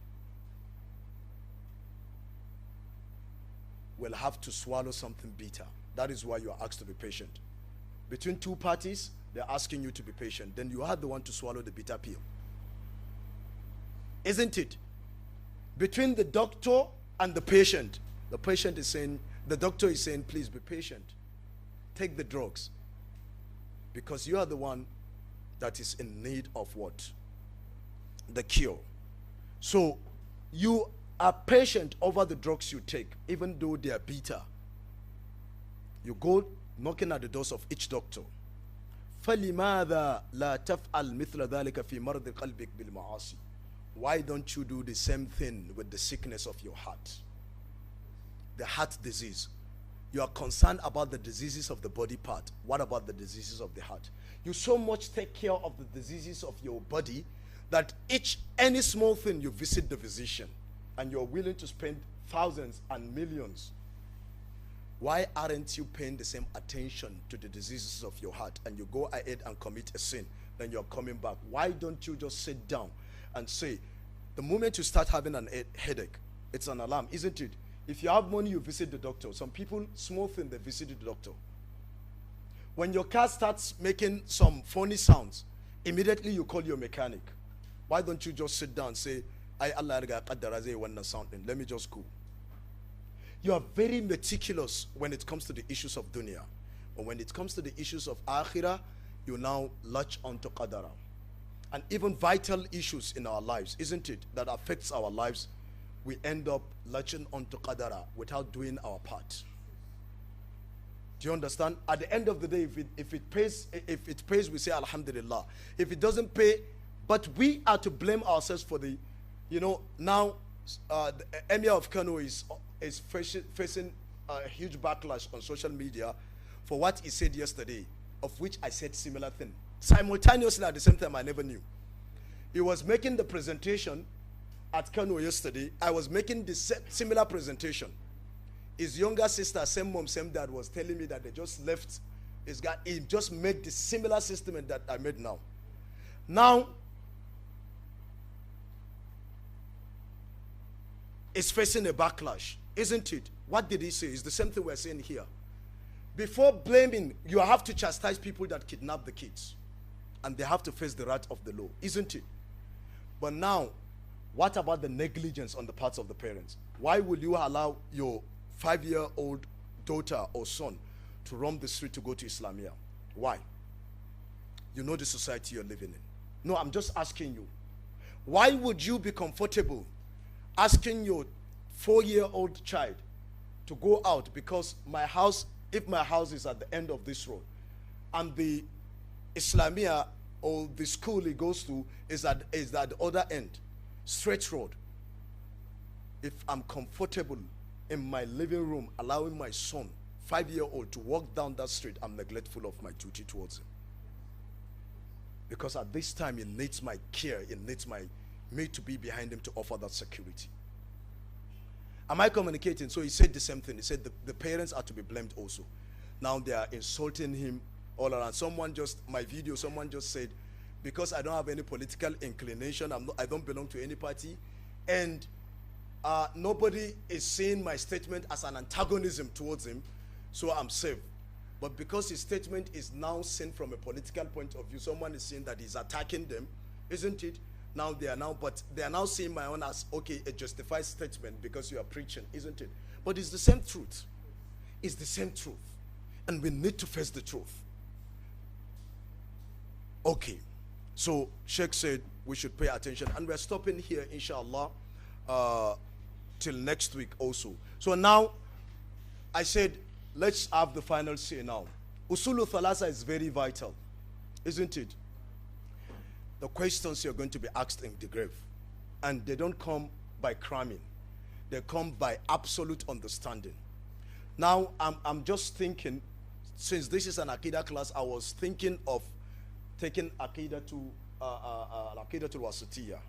will have to swallow something bitter. That is why you are asked to be patient. Between two parties, they're asking you to be patient. Then you are the one to swallow the bitter pill. Isn't it? Between the doctor and the patient is saying, the doctor is saying, please be patient. Take the drugs. Because you are the one that is in need of what? The cure. So you are patient over the drugs you take, even though they are bitter. You go knocking at the doors of each doctor. فَلِمَاذَا لَا تَفْعَلْ مِثْلَ ذَلِكَ فِي مَرْضِ قَلْبِكَ بِالْمَعَاصِي? Why don't you do the same thing with the sickness of your heart? The heart disease. You are concerned about the diseases of the body part. What about the diseases of the heart? You so much take care of the diseases of your body that any small thing you visit the physician and you're willing to spend thousands and millions. Why aren't you paying the same attention to the diseases of your heart, and you go ahead and commit a sin, then you're coming back? Why don't you just sit down and say, the moment you start having a headache, it's an alarm, isn't it? If you have money, you visit the doctor. Some people, small thing, they visit the doctor. When your car starts making some funny sounds, immediately you call your mechanic. Why don't you just sit down and say, Allah sounding, let me just go. You are very meticulous when it comes to the issues of dunya. But when it comes to the issues of akhirah, you now latch onto qadara. And even vital issues in our lives, isn't it, that affects our lives, we end up latching onto qadara without doing our part. Do you understand? At the end of the day, if it pays, we say alhamdulillah. If it doesn't pay, but we are to blame ourselves for the, now the Emir of Kano is facing a huge backlash on social media for what he said yesterday, of which I said similar thing. Simultaneously at the same time, I never knew. He was making the presentation at Kano yesterday. I was making the similar presentation. His younger sister, same mom, same dad, was telling me that they just left his guy. He just made the similar system that I made now. Now, it's facing a backlash, isn't it? What did he say? It's the same thing we're saying here. Before blaming, you have to chastise people that kidnap the kids. And they have to face the wrath of the law, isn't it? But now, what about the negligence on the parts of the parents? Why will you allow your 5-year-old daughter or son to roam the street to go to Islamia? Why? You know the society you're living in. No, I'm just asking you. Why would you be comfortable asking your 4-year-old child to go out because if my house is at the end of this road and the Islamia or the school he goes to is at the other end, straight road. If I'm comfortable in my living room allowing my son, 5-year-old, to walk down that street, I'm neglectful of my duty towards him. Because at this time he needs my care, he needs me to be behind him to offer that security. Am I communicating? So he said the same thing. He said the parents are to be blamed also. Now they are insulting him all around. Someone just said, because I don't have any political inclination, I don't belong to any party, and nobody is seeing my statement as an antagonism towards him, so I'm safe. But because his statement is now seen from a political point of view, someone is saying that he's attacking them, isn't it? They are now seeing my own as, okay, a justified statement because you are preaching, isn't it? But it's the same truth. It's the same truth. And we need to face the truth. Okay. So Sheikh said we should pay attention. And we're stopping here, inshallah, till next week also. So now, I said, let's have the final say now. Usulu Thalasa is very vital, isn't it? The questions you're going to be asked in the grave. And they don't come by cramming. They come by absolute understanding. Now, I'm just thinking, since this is an Aqidah class, I was thinking of taking Aqeedatul Wasatiyah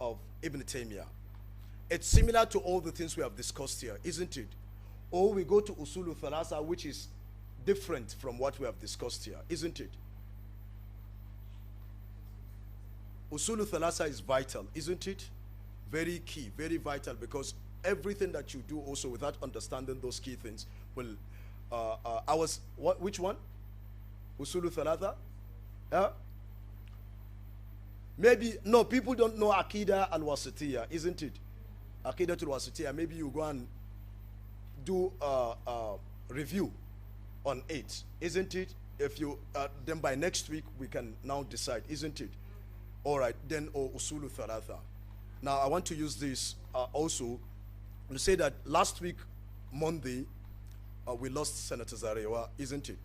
of Ibn Taymiyyah. It's similar to all the things we have discussed here, isn't it? Or we go to Usulu Thalasa, which is different from what we have discussed here, isn't it? Usulu Thalasa is vital, isn't it? Very key, very vital, because everything that you do also without understanding those key things will, which one? Usulu Thalatha? Yeah? Maybe, no, people don't know Aqidah al-Wasatiyah, isn't it? Aqeedatul Wasatiyah, maybe you go and do a review on it, isn't it? If you, then by next week we can now decide, isn't it? All right, then Usulu Thalatha. Now I want to use this also to say that last week, Monday, we lost Senator Zarewa, isn't it?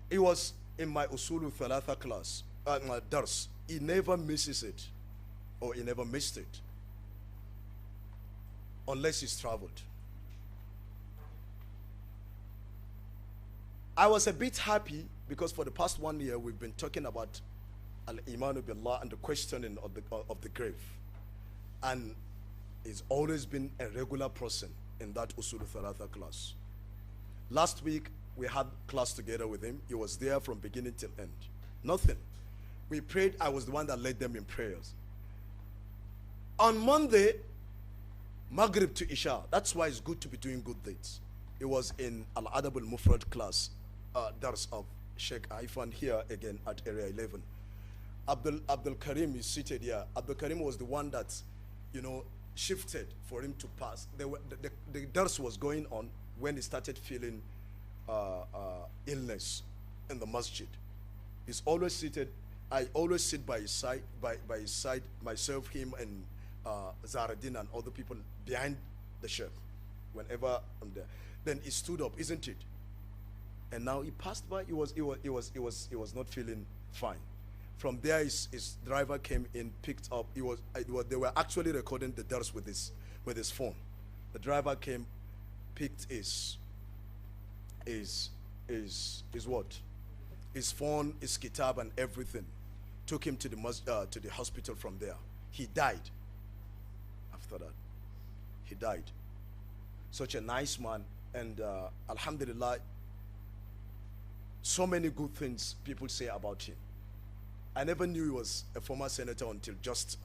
It was in my Usulu Thalatha class, my dars. He never misses it, or he never missed it, unless he's traveled. I was a bit happy because for the past 1 year we've been talking about al-imanu billah and the questioning of the grave, and he's always been a regular person in that Usul Thalatha class. Last week we had class together with him. He was there from beginning till end. Nothing. We prayed. I was the one that led them in prayers. On Monday, Maghrib to Isha. That's why it's good to be doing good deeds. It was in Al-Adab al-Mufrad class, dars of Sheikh Aifan here again at Area 11. Abdul Karim is seated here. Abdul Karim was the one that, shifted for him to pass. The dars was going on when he started feeling illness in the masjid. He's always seated. I always sit by his side, by his side, myself, him, and Zaradin and other people behind the sheikh whenever I'm there. Then he stood up, isn't it? And now he passed by. He was not feeling fine. From there, his driver came in, picked up. They were actually recording the dars with his phone. The driver came, picked his what? His phone, his kitab, and everything. Took him to the hospital from there. He died. After that, he died. Such a nice man, and alhamdulillah, so many good things people say about him. I never knew he was a former senator until just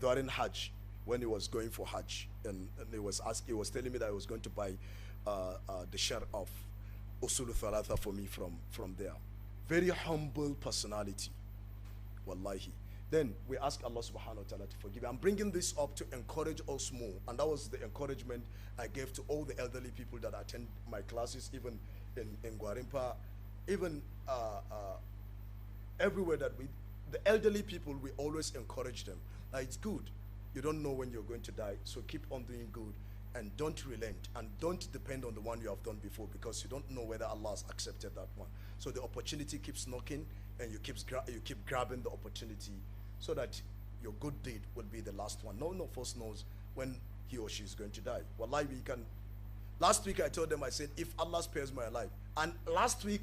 during Hajj, when he was going for Hajj, and he was telling me that he was going to buy the share of Usul Thalatha for me from there. Very humble personality, wallahi. Then we ask Allah subhanahu wa ta'ala to forgive. I'm bringing this up to encourage us more, and that was the encouragement I gave to all the elderly people that attend my classes, even in Gwarimpa, even everywhere that the elderly people, we always encourage them. Now it's good. You don't know when you're going to die, so keep on doing good and don't relent, and don't depend on the one you have done before, because you don't know whether Allah has accepted that one. So the opportunity keeps knocking, and you keep grabbing the opportunity, so that your good deed will be the last one. No one of us knows when he or she is going to die. Wallahi, last week I told them, I said, if Allah spares my life. And last week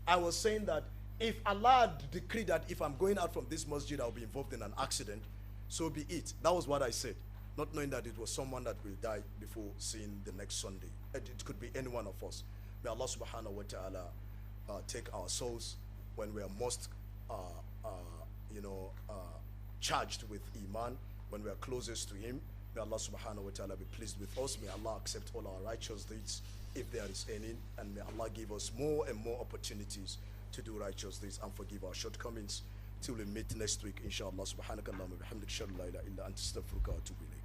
I was saying that if Allah decreed that if I'm going out from this masjid I'll be involved in an accident, so be it. That was what I said, not knowing that it was someone that will die before seeing the next Sunday. It could be any one of us. May Allah subhanahu wa ta'ala take our souls when we are most charged with Iman, when we are closest to Him. May Allah subhanahu wa ta'ala be pleased with us. May Allah accept all our righteous deeds, if there is any, and may Allah give us more and more opportunities to do righteous deeds and forgive our shortcomings. Till we meet next week, inshallah. Subhanakallahumma wa bihamdika, ashhadu an la ilaha illa anta, astaghfiruka wa atubu ilayk.